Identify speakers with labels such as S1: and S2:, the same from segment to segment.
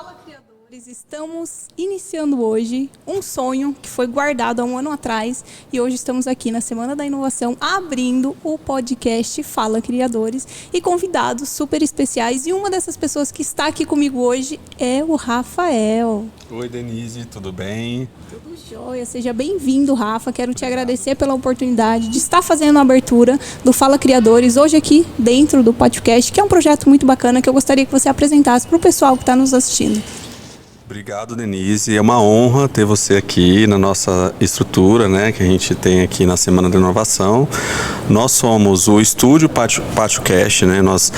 S1: Fala, criadores! Estamos iniciando hoje um sonho que foi guardado há um ano atrás e hoje estamos aqui na Semana da Inovação abrindo o podcast Fala, Criadores e convidados super especiais. E uma dessas pessoas que está aqui comigo hoje é o Rafael.
S2: Oi, Denise, tudo bem?
S1: Tudo jóia, seja bem-vindo, Rafa. Quero te agradecer pela oportunidade de estar fazendo a abertura do Fala Criadores hoje aqui dentro do podcast, que é um projeto muito bacana que eu gostaria que você apresentasse para o pessoal que está nos assistindo.
S2: Obrigado, Denise. É uma honra ter você aqui na nossa estrutura, né, que a gente tem aqui na Semana da Inovação. Nós somos o Estúdio PátioCast, né? Nós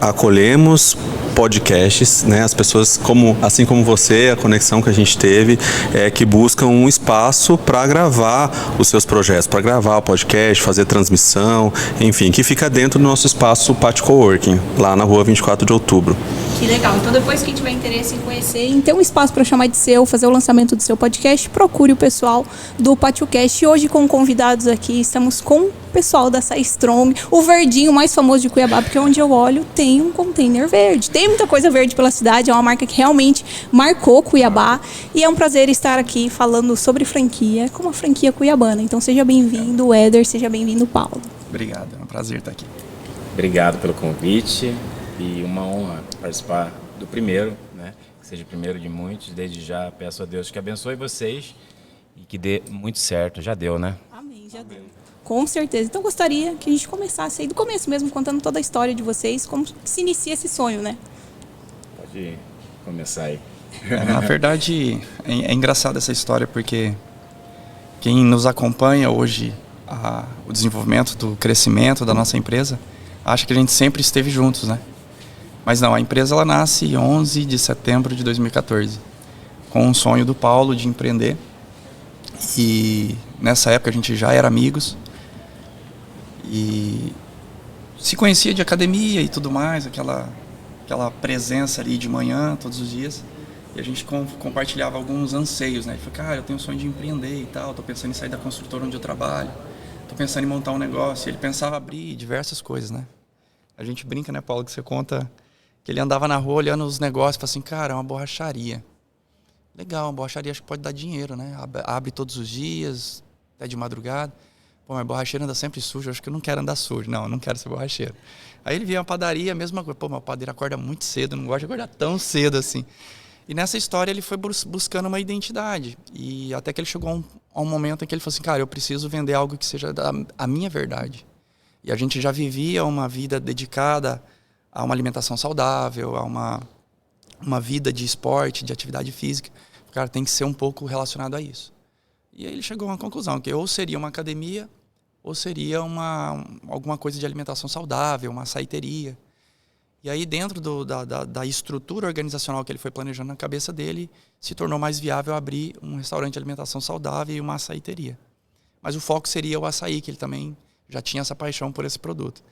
S2: acolhemos podcasts, né? As pessoas, assim como você, a conexão que a gente teve, que buscam um espaço para gravar os seus projetos, para gravar o podcast, fazer transmissão, enfim, que fica dentro do nosso espaço Pátio Coworking, lá na rua 24 de outubro.
S1: Que legal. Então, depois que tiver interesse em conhecer, em ter um espaço para chamar de seu, fazer o lançamento do seu podcast, procure o pessoal do PátioCast. Hoje, com convidados aqui, estamos com o pessoal da Sistrong, o verdinho mais famoso de Cuiabá, porque onde eu olho tem um container verde. Tem muita coisa verde pela cidade, é uma marca que realmente marcou Cuiabá. E é um prazer estar aqui falando sobre franquia, como a franquia cuiabana. Então, seja bem-vindo, Éder, seja bem-vindo, Paulo.
S3: Obrigado, é um prazer estar aqui.
S4: Obrigado pelo convite e uma honra participar do primeiro, né? Que seja o primeiro de muitos. Desde já peço a Deus que abençoe vocês e que dê muito certo. Já deu, né?
S1: Amém, já deu. Com certeza. Então, gostaria que a gente começasse aí do começo mesmo, contando toda a história de vocês, como se inicia esse sonho, né?
S4: Pode começar aí.
S3: Na verdade, é engraçada essa história, porque quem nos acompanha hoje, o desenvolvimento do crescimento da nossa empresa, acha que a gente sempre esteve juntos, né? Mas não, a empresa ela nasce 11 de setembro de 2014, com um sonho do Paulo de empreender. E nessa época a gente já era amigos e se conhecia de academia e tudo mais, aquela presença ali de manhã, todos os dias. E a gente compartilhava alguns anseios, né? Ele falou, cara, eu tenho um sonho de empreender e tal, tô pensando em sair da construtora onde eu trabalho, tô pensando em montar um negócio. E ele pensava em abrir diversas coisas, né? A gente brinca, né, Paulo, que você conta que ele andava na rua olhando os negócios e falava assim, cara, é uma borracharia. Legal, uma borracharia acho que pode dar dinheiro, né? Abre todos os dias, até de madrugada. Pô, mas borracheiro anda sempre sujo, acho que eu não quero andar sujo. Não, eu não quero ser borracheiro. Aí ele via uma padaria, a mesma coisa. Pô, mas o padeiro acorda muito cedo, não gosta de acordar tão cedo assim. E nessa história ele foi buscando uma identidade. E até que ele chegou a um momento em que ele falou assim, cara, eu preciso vender algo que seja a minha verdade. E a gente já vivia uma vida dedicada a uma alimentação saudável, a uma vida de esporte, de atividade física. O cara tem que ser um pouco relacionado a isso. E aí ele chegou a uma conclusão, que ou seria uma academia, ou seria alguma coisa de alimentação saudável, uma açaiteria. E aí dentro da estrutura organizacional que ele foi planejando na cabeça dele, se tornou mais viável abrir um restaurante de alimentação saudável e uma açaiteria. Mas o foco seria o açaí, que ele também já tinha essa paixão por esse produto.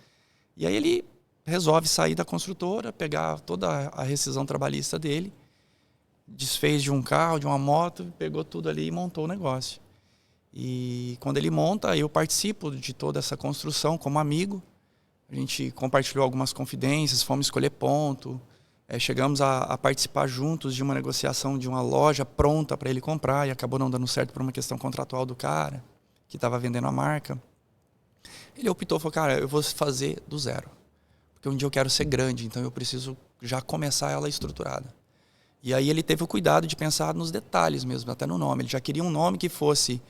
S3: E aí ele resolve sair da construtora, pegar toda a rescisão trabalhista dele, desfez de um carro, de uma moto, pegou tudo ali e montou o negócio. E quando ele monta, eu participo de toda essa construção como amigo. A gente compartilhou algumas confidências, fomos escolher ponto, chegamos a participar juntos de uma negociação de uma loja pronta para ele comprar e acabou não dando certo por uma questão contratual do cara que estava vendendo a marca. Ele optou, falou, cara, eu vou fazer do zero. Porque um dia eu quero ser grande, então eu preciso já começar ela estruturada. E aí ele teve o cuidado de pensar nos detalhes mesmo, até no nome. Ele já queria um nome que fosse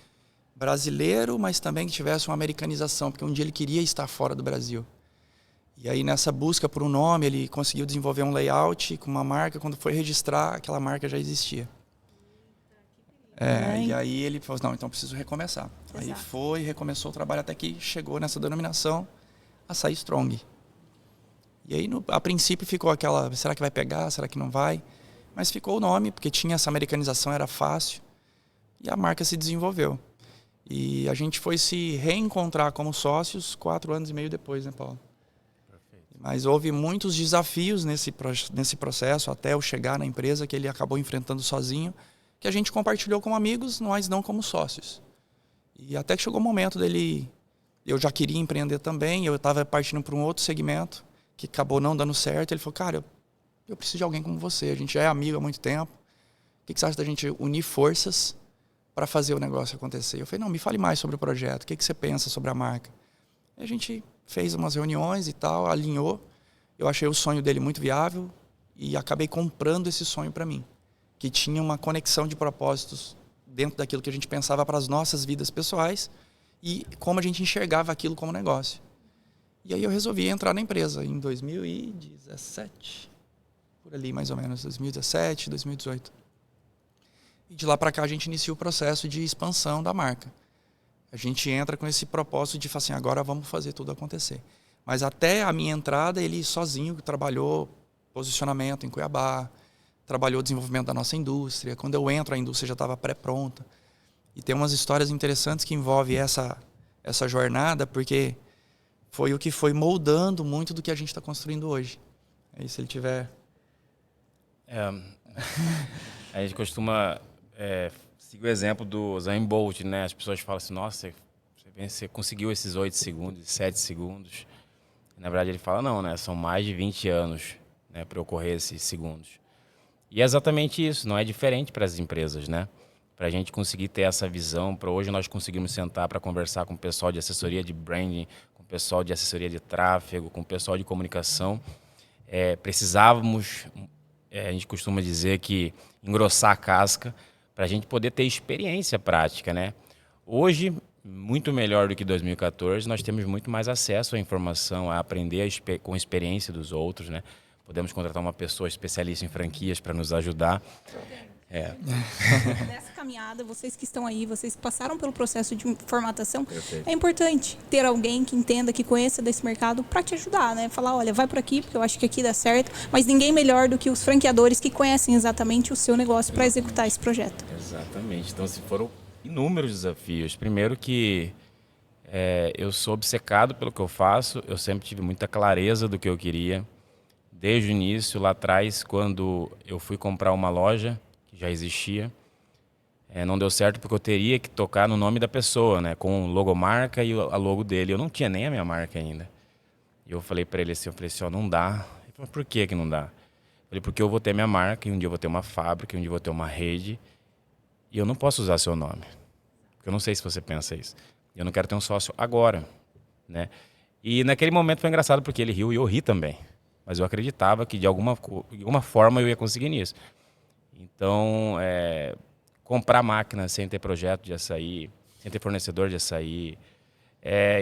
S3: brasileiro, mas também que tivesse uma americanização, porque um dia ele queria estar fora do Brasil. E aí nessa busca por um nome, ele conseguiu desenvolver um layout com uma marca, quando foi registrar, aquela marca já existia. E aí ele falou, não, então preciso recomeçar. Exato. Aí recomeçou o trabalho até que chegou nessa denominação, Açaí Strong. E aí, a princípio, ficou aquela, será que vai pegar, será que não vai? Mas ficou o nome, porque tinha essa americanização, era fácil. E a marca se desenvolveu. E a gente foi se reencontrar como sócios 4 anos e meio depois, né, Paulo? Perfeito. Mas houve muitos desafios nesse processo, até eu chegar na empresa, que ele acabou enfrentando sozinho, que a gente compartilhou como amigos, mas não como sócios. E até que chegou o momento dele, eu já queria empreender também, eu estava partindo para um outro segmento, que acabou não dando certo. Ele falou, cara, eu preciso de alguém como você, a gente já é amigo há muito tempo. O que você acha da gente unir forças para fazer o negócio acontecer? Eu falei, não, me fale mais sobre o projeto, o que você pensa sobre a marca? E a gente fez umas reuniões e tal, alinhou. Eu achei o sonho dele muito viável e acabei comprando esse sonho para mim, que tinha uma conexão de propósitos dentro daquilo que a gente pensava para as nossas vidas pessoais e como a gente enxergava aquilo como negócio. E aí eu resolvi entrar na empresa em 2017, por ali mais ou menos, 2017, 2018. E de lá para cá a gente inicia o processo de expansão da marca. A gente entra com esse propósito de falar assim, agora vamos fazer tudo acontecer. Mas até a minha entrada, ele sozinho trabalhou posicionamento em Cuiabá, trabalhou o desenvolvimento da nossa indústria. Quando eu entro, a indústria já estava pré-pronta. E tem umas histórias interessantes que envolvem essa jornada, porque foi o que foi moldando muito do que a gente está construindo hoje. Aí se ele tiver...
S4: A gente costuma seguir o exemplo do Usain Bolt, né? As pessoas falam assim, nossa, você conseguiu esses 8 segundos, 7 segundos. E, na verdade ele fala, não, né? São mais de 20 anos, né, para eu correr esses segundos. E é exatamente isso, não é diferente para as empresas, né? Para a gente conseguir ter essa visão, para hoje nós conseguimos sentar para conversar com o pessoal de assessoria de branding, com o pessoal de assessoria de tráfego, com o pessoal de comunicação. Precisávamos, a gente costuma dizer que engrossar a casca para a gente poder ter experiência prática, né? Hoje, muito melhor do que 2014, nós temos muito mais acesso à informação, a aprender com a experiência dos outros, né? Podemos contratar uma pessoa especialista em franquias para nos ajudar.
S1: Nessa caminhada, vocês que estão aí, vocês que passaram pelo processo de formatação,
S4: Perfeito.
S1: é importante ter alguém que entenda, que conheça desse mercado para te ajudar, né? Falar, olha, vai por aqui, porque eu acho que aqui dá certo, mas ninguém melhor do que os franqueadores que conhecem exatamente o seu negócio para executar esse projeto.
S4: Exatamente. Então, foram inúmeros desafios. Primeiro que eu sou obcecado pelo que eu faço, eu sempre tive muita clareza do que eu queria. Desde o início, lá atrás, quando eu fui comprar uma loja, que já existia, não deu certo porque eu teria que tocar no nome da pessoa, né, com logomarca e a logo dele. Eu não tinha nem a minha marca ainda. E eu falei para ele assim, ó, não dá. Ele falou, por que não dá? Eu falei, porque eu vou ter minha marca, e um dia eu vou ter uma fábrica, e um dia eu vou ter uma rede, e eu não posso usar seu nome. Porque eu não sei se você pensa isso. Eu não quero ter um sócio agora, né? E naquele momento foi engraçado porque ele riu e eu ri também. Mas eu acreditava que de alguma forma eu ia conseguir nisso. Então, comprar máquina sem ter projeto de açaí, sem ter fornecedor de açaí,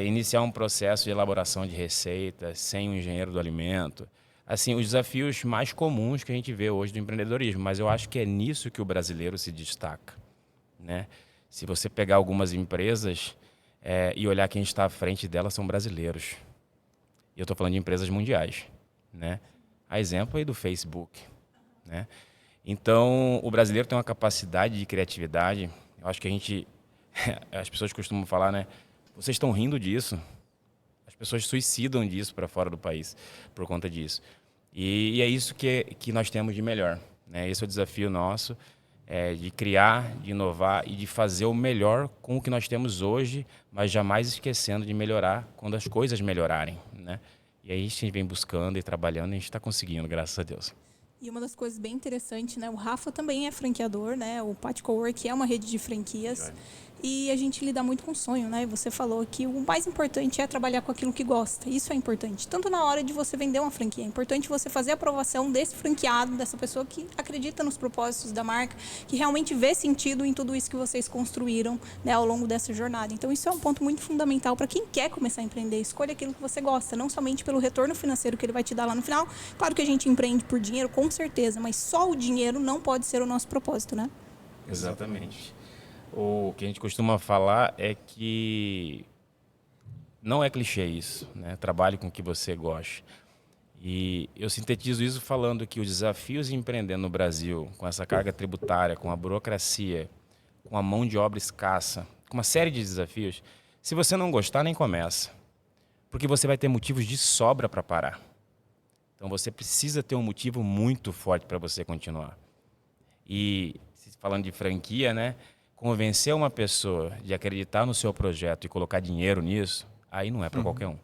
S4: iniciar um processo de elaboração de receitas sem um engenheiro do alimento. Assim, os desafios mais comuns que a gente vê hoje do empreendedorismo. Mas eu acho que é nisso que o brasileiro se destaca, né? Se você pegar algumas empresas e olhar quem está à frente delas, são brasileiros. E eu estou falando de empresas mundiais, né? A exemplo aí do Facebook, né? Então, o brasileiro tem uma capacidade de criatividade. Eu acho que as pessoas costumam falar, né? Vocês estão rindo disso. As pessoas suicidam disso para fora do país por conta disso. E é isso que nós temos de melhor, né? Esse é o desafio nosso, de criar, de inovar e de fazer o melhor com o que nós temos hoje, mas jamais esquecendo de melhorar quando as coisas melhorarem, né? E aí a gente vem buscando e trabalhando e a gente está conseguindo, graças a Deus.
S1: E uma das coisas bem interessantes, né? O Rafa também é franqueador, né? O Pat Cowork é uma rede de franquias. E a gente lida muito com sonho, né? Você falou que o mais importante é trabalhar com aquilo que gosta. Isso é importante. Tanto na hora de você vender uma franquia. É importante você fazer a aprovação desse franqueado, dessa pessoa que acredita nos propósitos da marca, que realmente vê sentido em tudo isso que vocês construíram, né, ao longo dessa jornada. Então, isso é um ponto muito fundamental para quem quer começar a empreender. Escolha aquilo que você gosta, não somente pelo retorno financeiro que ele vai te dar lá no final. Claro que a gente empreende por dinheiro, com certeza, mas só o dinheiro não pode ser o nosso propósito, né?
S4: Exatamente. O que a gente costuma falar é que não é clichê isso, né? Trabalhe com o que você goste. E eu sintetizo isso falando que os desafios de empreender no Brasil, com essa carga tributária, com a burocracia, com a mão de obra escassa, com uma série de desafios, se você não gostar, nem começa. Porque você vai ter motivos de sobra para parar. Então você precisa ter um motivo muito forte para você continuar. E falando de franquia, né? Convencer uma pessoa de acreditar no seu projeto e colocar dinheiro nisso, aí não é para qualquer um.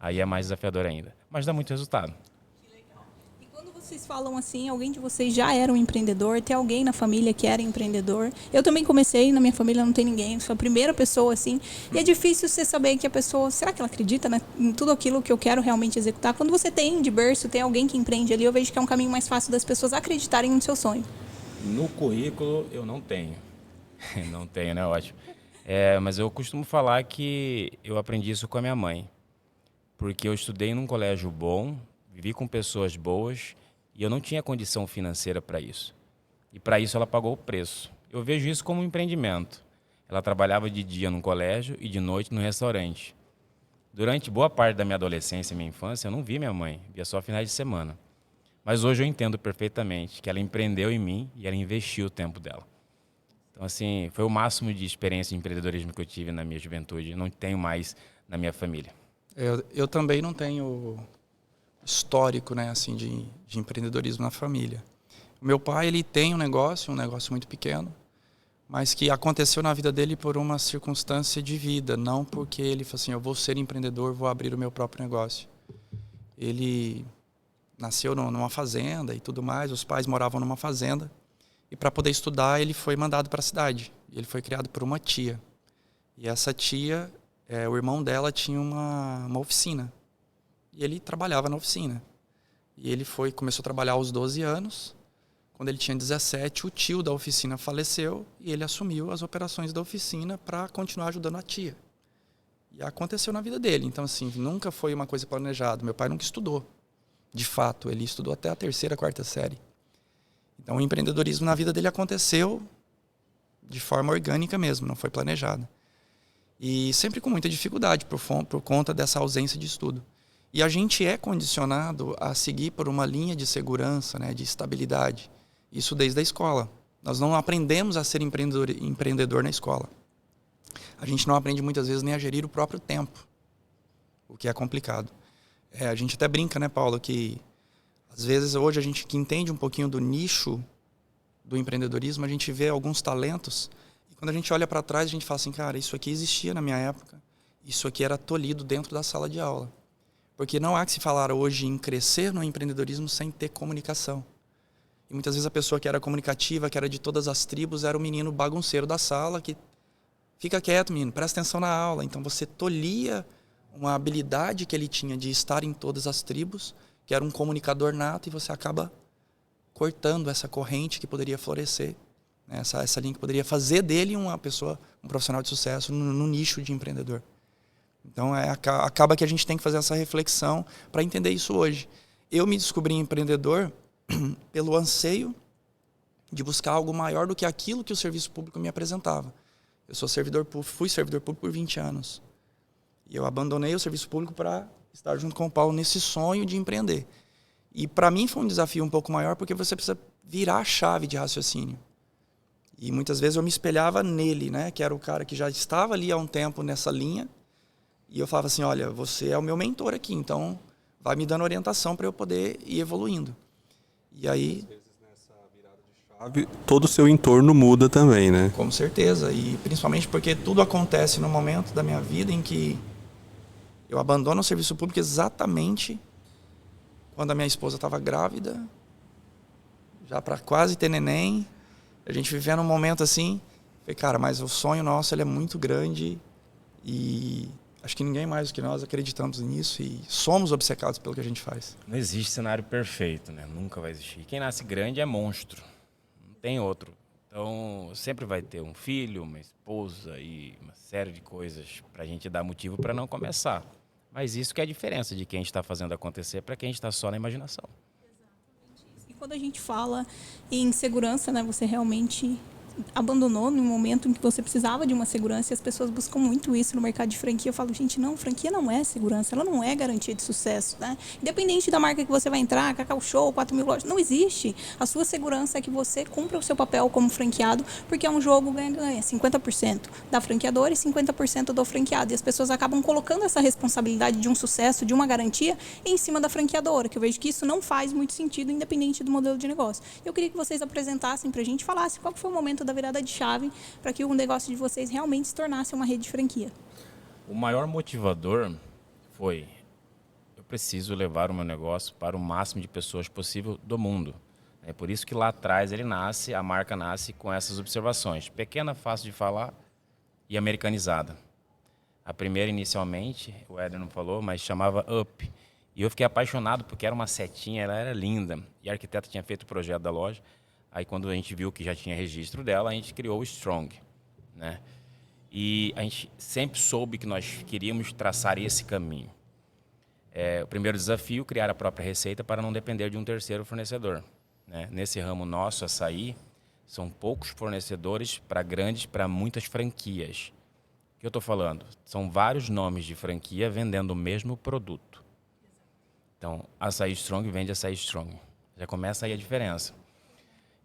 S4: Aí é mais desafiador ainda. Mas dá muito resultado.
S1: Que legal. E quando vocês falam assim, alguém de vocês já era um empreendedor? Tem alguém na família que era empreendedor? Eu também comecei, na minha família não tem ninguém, sou a primeira pessoa assim. E é difícil você saber que a pessoa, será que ela acredita, né, em tudo aquilo que eu quero realmente executar? Quando você tem de berço, tem alguém que empreende ali, eu vejo que é um caminho mais fácil das pessoas acreditarem no seu sonho.
S4: No currículo eu não tenho. Não tenho, né? Ótimo. Mas eu costumo falar que eu aprendi isso com a minha mãe. Porque eu estudei num colégio bom, vivi com pessoas boas e eu não tinha condição financeira para isso. E para isso ela pagou o preço. Eu vejo isso como um empreendimento. Ela trabalhava de dia no colégio e de noite no restaurante. Durante boa parte da minha adolescência e minha infância, eu não vi minha mãe, via só finais de semana. Mas hoje eu entendo perfeitamente que ela empreendeu em mim e ela investiu o tempo dela. Então, assim, foi o máximo de experiência de empreendedorismo que eu tive na minha juventude. Não tenho mais na minha família.
S3: Eu também não tenho histórico, né, assim, de empreendedorismo na família. O meu pai, ele tem um negócio muito pequeno, mas que aconteceu na vida dele por uma circunstância de vida, não porque ele falou assim, eu vou ser empreendedor, vou abrir o meu próprio negócio. Ele nasceu numa fazenda e tudo mais, os pais moravam numa fazenda, e para poder estudar ele foi mandado para a cidade. Ele foi criado por uma tia. E essa tia, o irmão dela tinha uma oficina. E ele trabalhava na oficina. E ele começou a trabalhar aos 12 anos. Quando ele tinha 17, o tio da oficina faleceu e ele assumiu as operações da oficina para continuar ajudando a tia. E aconteceu na vida dele. Então, assim, nunca foi uma coisa planejada. Meu pai nunca estudou. De fato, ele estudou até a 3ª, 4ª série. Então, o empreendedorismo na vida dele aconteceu de forma orgânica mesmo, não foi planejada. E sempre com muita dificuldade por conta dessa ausência de estudo. E a gente é condicionado a seguir por uma linha de segurança, né, de estabilidade. Isso desde a escola. Nós não aprendemos a ser empreendedor na escola. A gente não aprende muitas vezes nem a gerir o próprio tempo, o que é complicado. A gente até brinca, né, Paulo, que às vezes hoje a gente que entende um pouquinho do nicho do empreendedorismo, a gente vê alguns talentos e quando a gente olha para trás a gente fala assim, cara, isso aqui existia na minha época, isso aqui era tolhido dentro da sala de aula. Porque não há que se falar hoje em crescer no empreendedorismo sem ter comunicação. E muitas vezes a pessoa que era comunicativa, que era de todas as tribos, era o menino bagunceiro da sala que fica quieto, menino, presta atenção na aula. Então você tolhia uma habilidade que ele tinha de estar em todas as tribos, que era um comunicador nato, e você acaba cortando essa corrente que poderia florescer, né? Essa linha que poderia fazer dele uma pessoa, um profissional de sucesso no nicho de empreendedor. Então acaba que a gente tem que fazer essa reflexão para entender isso hoje. Eu me descobri empreendedor pelo anseio de buscar algo maior do que aquilo que o serviço público me apresentava. Eu fui servidor público por 20 anos. E eu abandonei o serviço público para estar junto com o Paulo nesse sonho de empreender. E para mim foi um desafio um pouco maior, porque você precisa virar a chave de raciocínio. E muitas vezes eu me espelhava nele, né, que era o cara que já estava ali há um tempo nessa linha. E eu falava assim, olha, você é o meu mentor aqui, então vai me dando orientação para eu poder ir evoluindo. E aí,
S2: às vezes nessa virada de chave, todo o seu entorno muda também, né?
S3: Com certeza, e principalmente porque tudo acontece no momento da minha vida em que eu abandono o serviço público exatamente quando a minha esposa estava grávida, já para quase ter neném. A gente vivendo um momento assim, falei, cara, mas o sonho nosso ele é muito grande e acho que ninguém mais do que nós acreditamos nisso e somos obcecados pelo que a gente faz.
S4: Não existe cenário perfeito, né? Nunca vai existir. Quem nasce grande é monstro. Não tem outro. Então, sempre vai ter um filho, uma esposa e uma série de coisas para a gente dar motivo para não começar. Mas isso que é a diferença de quem está fazendo acontecer para quem está só na imaginação.
S1: Exatamente isso. E quando a gente fala em segurança, né, você realmente abandonou no momento em que você precisava de uma segurança, e as pessoas buscam muito isso no mercado de franquia. Eu falo, gente, não, franquia não é segurança, ela não é garantia de sucesso, né? Independente da marca que você vai entrar, Cacau Show, 4.000 lojas, não existe. A sua segurança é que você cumpra o seu papel como franqueado, porque é um jogo ganha-ganha, 50% da franqueadora e 50% do franqueado. E as pessoas acabam colocando essa responsabilidade de um sucesso, de uma garantia, em cima da franqueadora, que eu vejo que isso não faz muito sentido, independente do modelo de negócio. Eu queria que vocês apresentassem pra gente, falassem qual foi o momento da virada de chave para que o negócio de vocês realmente se tornasse uma rede de franquia.
S4: O maior motivador foi... preciso levar o meu negócio para o máximo de pessoas possível do mundo. É por isso que lá atrás a marca nasce com essas observações. Pequena, fácil de falar e americanizada. A primeira, inicialmente, o Éder não falou, mas chamava Up. E eu fiquei apaixonado porque era uma setinha, ela era linda. E a arquiteta tinha feito o projeto da loja. Aí quando a gente viu que já tinha registro dela, a gente criou o Strong, né? E a gente sempre soube que nós queríamos traçar esse caminho. O primeiro desafio, criar a própria receita para não depender de um terceiro fornecedor, né? Nesse ramo nosso, açaí, são poucos fornecedores para muitas franquias. O que eu estou falando? São vários nomes de franquia vendendo o mesmo produto. Então, açaí Strong vende açaí Strong. Já começa aí a diferença.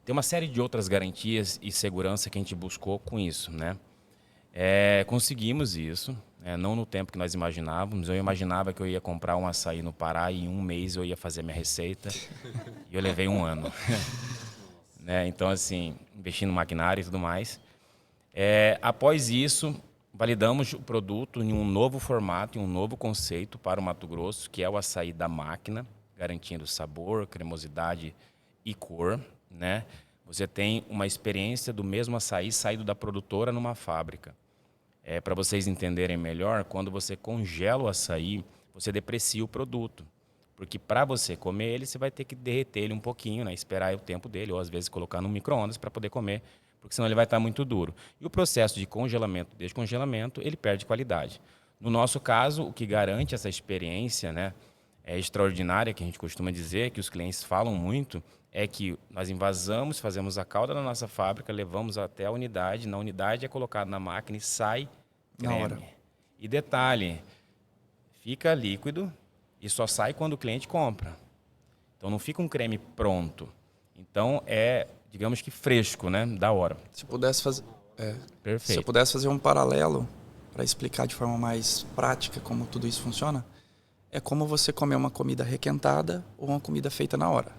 S4: Tem uma série de outras garantias e segurança que a gente buscou com isso, né? Conseguimos isso, não no tempo que nós imaginávamos. Eu imaginava que eu ia comprar um açaí no Pará e em um mês eu ia fazer minha receita. E eu levei 1 ano. Então, assim, investi no maquinário e tudo mais. Após isso, validamos o produto em um novo formato, em um novo conceito para o Mato Grosso, que é o açaí da máquina, garantindo sabor, cremosidade e cor, né? Você tem uma experiência do mesmo açaí saído da produtora numa fábrica. Para vocês entenderem melhor, quando você congela o açaí, você deprecia o produto. Porque para você comer ele, você vai ter que derreter ele um pouquinho, né? Esperar o tempo dele, ou às vezes colocar no micro-ondas para poder comer, porque senão ele vai estar muito duro. E o processo de congelamento, descongelamento, ele perde qualidade. No nosso caso, o que garante essa experiência, né, extraordinária, que a gente costuma dizer, que os clientes falam muito, é que nós envasamos, fazemos a calda na nossa fábrica, levamos até a unidade, na unidade é colocado na máquina e sai creme.
S3: Na hora.
S4: E detalhe, fica líquido e só sai quando o cliente compra. Então não fica um creme pronto. Então digamos que fresco, né, da hora.
S3: Se pudesse fazer,
S4: Perfeito.
S3: se eu pudesse fazer um paralelo para explicar de forma mais prática como tudo isso funciona, é como você comer uma comida requentada ou uma comida feita na hora.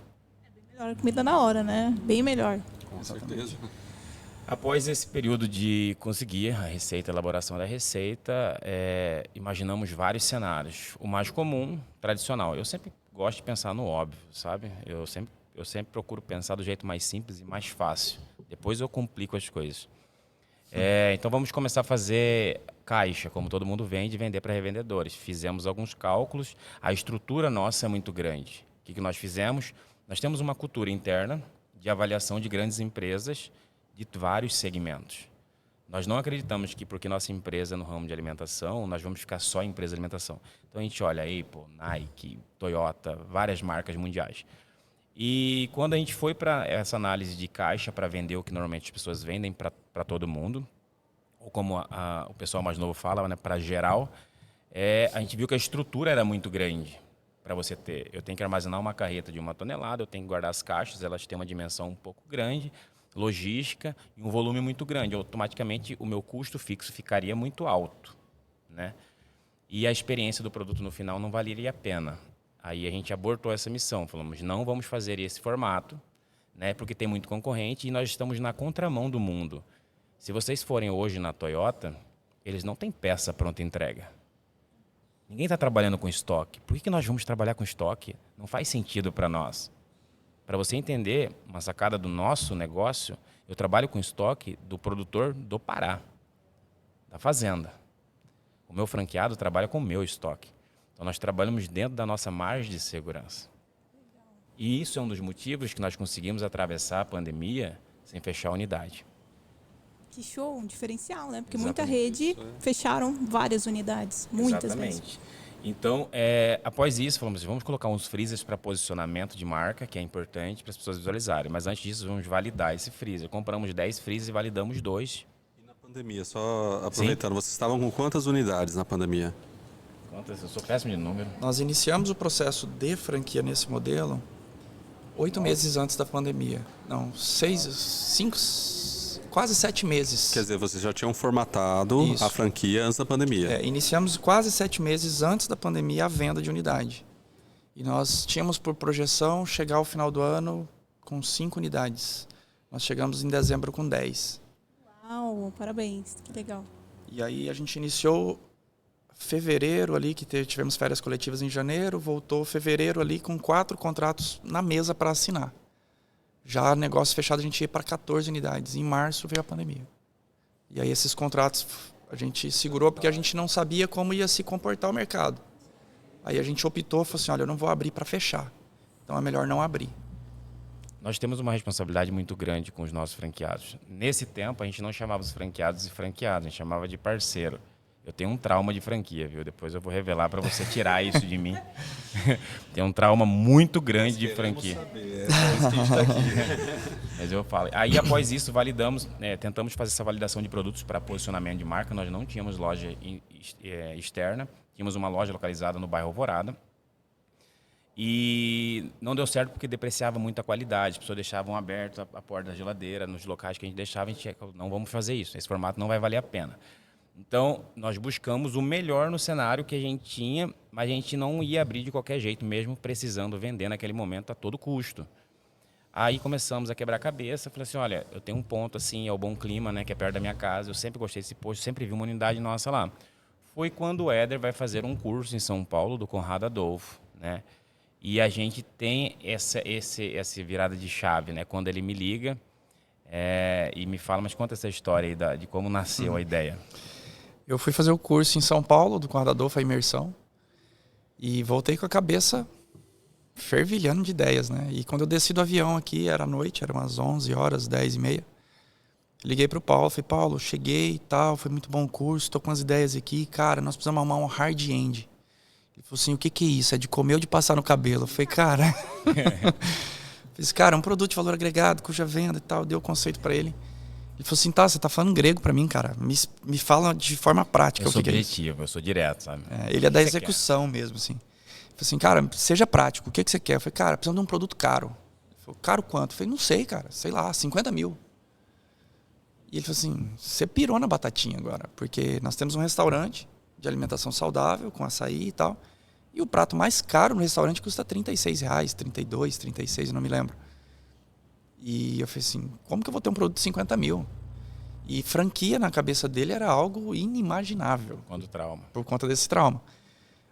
S1: Melhor comida na hora, né? Bem melhor.
S2: Com certeza.
S4: Após esse período de conseguir a receita, a elaboração da receita, imaginamos vários cenários. O mais comum, tradicional. Eu sempre gosto de pensar no óbvio, sabe? Eu sempre procuro pensar do jeito mais simples e mais fácil. Depois eu complico as coisas. Então vamos começar a fazer caixa, como todo mundo vende, e vender para revendedores. Fizemos alguns cálculos. A estrutura nossa é muito grande. O que nós fizemos? Nós temos uma cultura interna de avaliação de grandes empresas de vários segmentos. Nós não acreditamos que porque nossa empresa é no ramo de alimentação, nós vamos ficar só em empresa de alimentação. Então a gente olha Apple, Nike, Toyota, várias marcas mundiais. E quando a gente foi para essa análise de caixa para vender o que normalmente as pessoas vendem para todo mundo, ou como o pessoal mais novo fala, né, para geral, a gente viu que a estrutura era muito grande para você ter. Eu tenho que armazenar uma carreta de 1 tonelada, eu tenho que guardar as caixas, elas têm uma dimensão um pouco grande, logística e um volume muito grande. Automaticamente o meu custo fixo ficaria muito alto, né? E a experiência do produto no final não valeria a pena. Aí a gente abortou essa missão, falamos, não vamos fazer esse formato, né, porque tem muito concorrente e nós estamos na contramão do mundo. Se vocês forem hoje na Toyota, eles não têm peça pronta entrega. Ninguém está trabalhando com estoque. Por que nós vamos trabalhar com estoque? Não faz sentido para nós. Para você entender uma sacada do nosso negócio, eu trabalho com estoque do produtor do Pará, da fazenda. O meu franqueado trabalha com o meu estoque. Então nós trabalhamos dentro da nossa margem de segurança. E isso é um dos motivos que nós conseguimos atravessar a pandemia sem fechar a unidade.
S1: Que show, um diferencial, né? Porque
S4: Exatamente.
S1: muita rede fecharam várias unidades, muitas
S4: Exatamente.
S1: vezes.
S4: Então, após isso, falamos, vamos colocar uns freezers para posicionamento de marca, que é importante para as pessoas visualizarem. Mas antes disso, vamos validar esse freezer. Compramos 10 freezers e validamos 2.
S2: E na pandemia, só aproveitando, vocês estavam com quantas unidades na pandemia?
S4: Quantas? Eu sou péssimo de número.
S3: Nós iniciamos o processo de franquia nesse modelo 8 meses antes da pandemia. Não, 5, quase 7 meses.
S2: Quer dizer, vocês já tinham formatado
S3: Isso.
S2: a franquia antes da pandemia.
S3: Iniciamos quase 7 meses antes da pandemia a venda de unidade. E nós tínhamos por projeção chegar ao final do ano com 5 unidades. Nós chegamos em dezembro com 10.
S1: Uau, parabéns, que legal.
S3: E aí a gente iniciou fevereiro ali, que tivemos férias coletivas em janeiro, voltou fevereiro ali com 4 contratos na mesa para assinar. Já negócio fechado, a gente ia para 14 unidades. Em março veio a pandemia. E aí esses contratos a gente segurou porque a gente não sabia como ia se comportar o mercado. Aí a gente optou, falou assim, olha, eu não vou abrir para fechar. Então é melhor não abrir.
S4: Nós temos uma responsabilidade muito grande com os nossos franqueados. Nesse tempo, a gente não chamava os franqueados de franqueados, a gente chamava de parceiro. Eu tenho um trauma de franquia, viu? Depois eu vou revelar para você tirar isso de mim. Tem um trauma muito grande de franquia.
S2: Saber, é isso que a gente tá aqui.
S4: Mas eu falo. Aí, após isso, validamos, tentamos fazer essa validação de produtos para posicionamento de marca. Nós não tínhamos loja externa, tínhamos uma loja localizada no bairro Alvorada. E não deu certo porque depreciava muito a qualidade. As pessoas deixavam aberto a porta da geladeira, nos locais que a gente deixava, a gente não vamos fazer isso. Esse formato não vai valer a pena. Então, nós buscamos o melhor no cenário que a gente tinha, mas a gente não ia abrir de qualquer jeito, mesmo precisando vender naquele momento a todo custo. Aí começamos a quebrar a cabeça, falei assim, olha, eu tenho um ponto assim, é o Bom Clima, né, que é perto da minha casa, eu sempre gostei desse posto, sempre vi uma unidade nossa lá. Foi quando o Éder vai fazer um curso em São Paulo, do Conrado Adolfo, né? E a gente tem essa virada de chave, né? Quando ele me liga e me fala, mas conta essa história aí de como nasceu a ideia.
S3: Eu fui fazer o curso em São Paulo, do Conrado Adolfo, a imersão, e voltei com a cabeça fervilhando de ideias, né? E quando eu desci do avião aqui, era noite, eram umas 11 horas, 10h30, liguei pro Paulo, falei, Paulo, cheguei e tal, foi muito bom o curso, tô com umas ideias aqui, cara, nós precisamos arrumar um hard end. Ele falou assim, o que é isso? É de comer ou de passar no cabelo? Eu falei, cara... Fiz, cara, é um produto de valor agregado, cuja venda e tal, dei o conceito para ele. Ele falou assim, tá, você tá falando grego para mim, cara, me fala de forma prática.
S4: Eu sou objetivo, eu sou direto, sabe?
S3: Ele é da execução mesmo, assim. Ele falou assim, cara, seja prático, o que você quer? Eu falei, cara, precisamos de um produto caro. Ele falou, caro quanto? Eu falei, não sei, cara, sei lá, 50 mil. E ele falou assim, você pirou na batatinha agora, porque nós temos um restaurante de alimentação saudável, com açaí e tal, e o prato mais caro no restaurante custa R$36, 32, 36, não me lembro. E eu falei assim, como que eu vou ter um produto de 50 mil? E franquia na cabeça dele era algo inimaginável. Por conta desse trauma.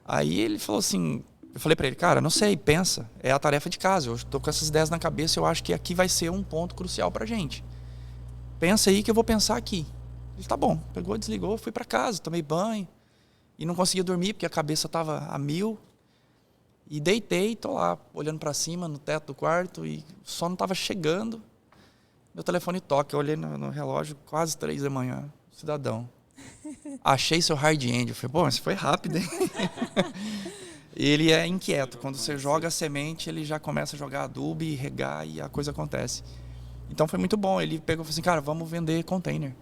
S3: Aí ele falou assim, eu falei pra ele, cara, não sei, pensa, é a tarefa de casa, eu tô com essas ideias na cabeça, eu acho que aqui vai ser um ponto crucial pra gente. Pensa aí que eu vou pensar aqui. Ele, tá bom, pegou, desligou, fui pra casa, tomei banho e não conseguia dormir porque a cabeça tava a mil. E deitei, tô lá, olhando para cima, no teto do quarto, e o sono tava chegando. Meu telefone toca, eu olhei no relógio, quase 3 da manhã. Cidadão, achei seu hard end. Eu falei, pô, mas foi rápido, hein? Ele é inquieto. Quando você joga a semente, ele já começa a jogar adubo e regar e a coisa acontece. Então foi muito bom. Ele pegou e falou assim, cara, vamos vender container.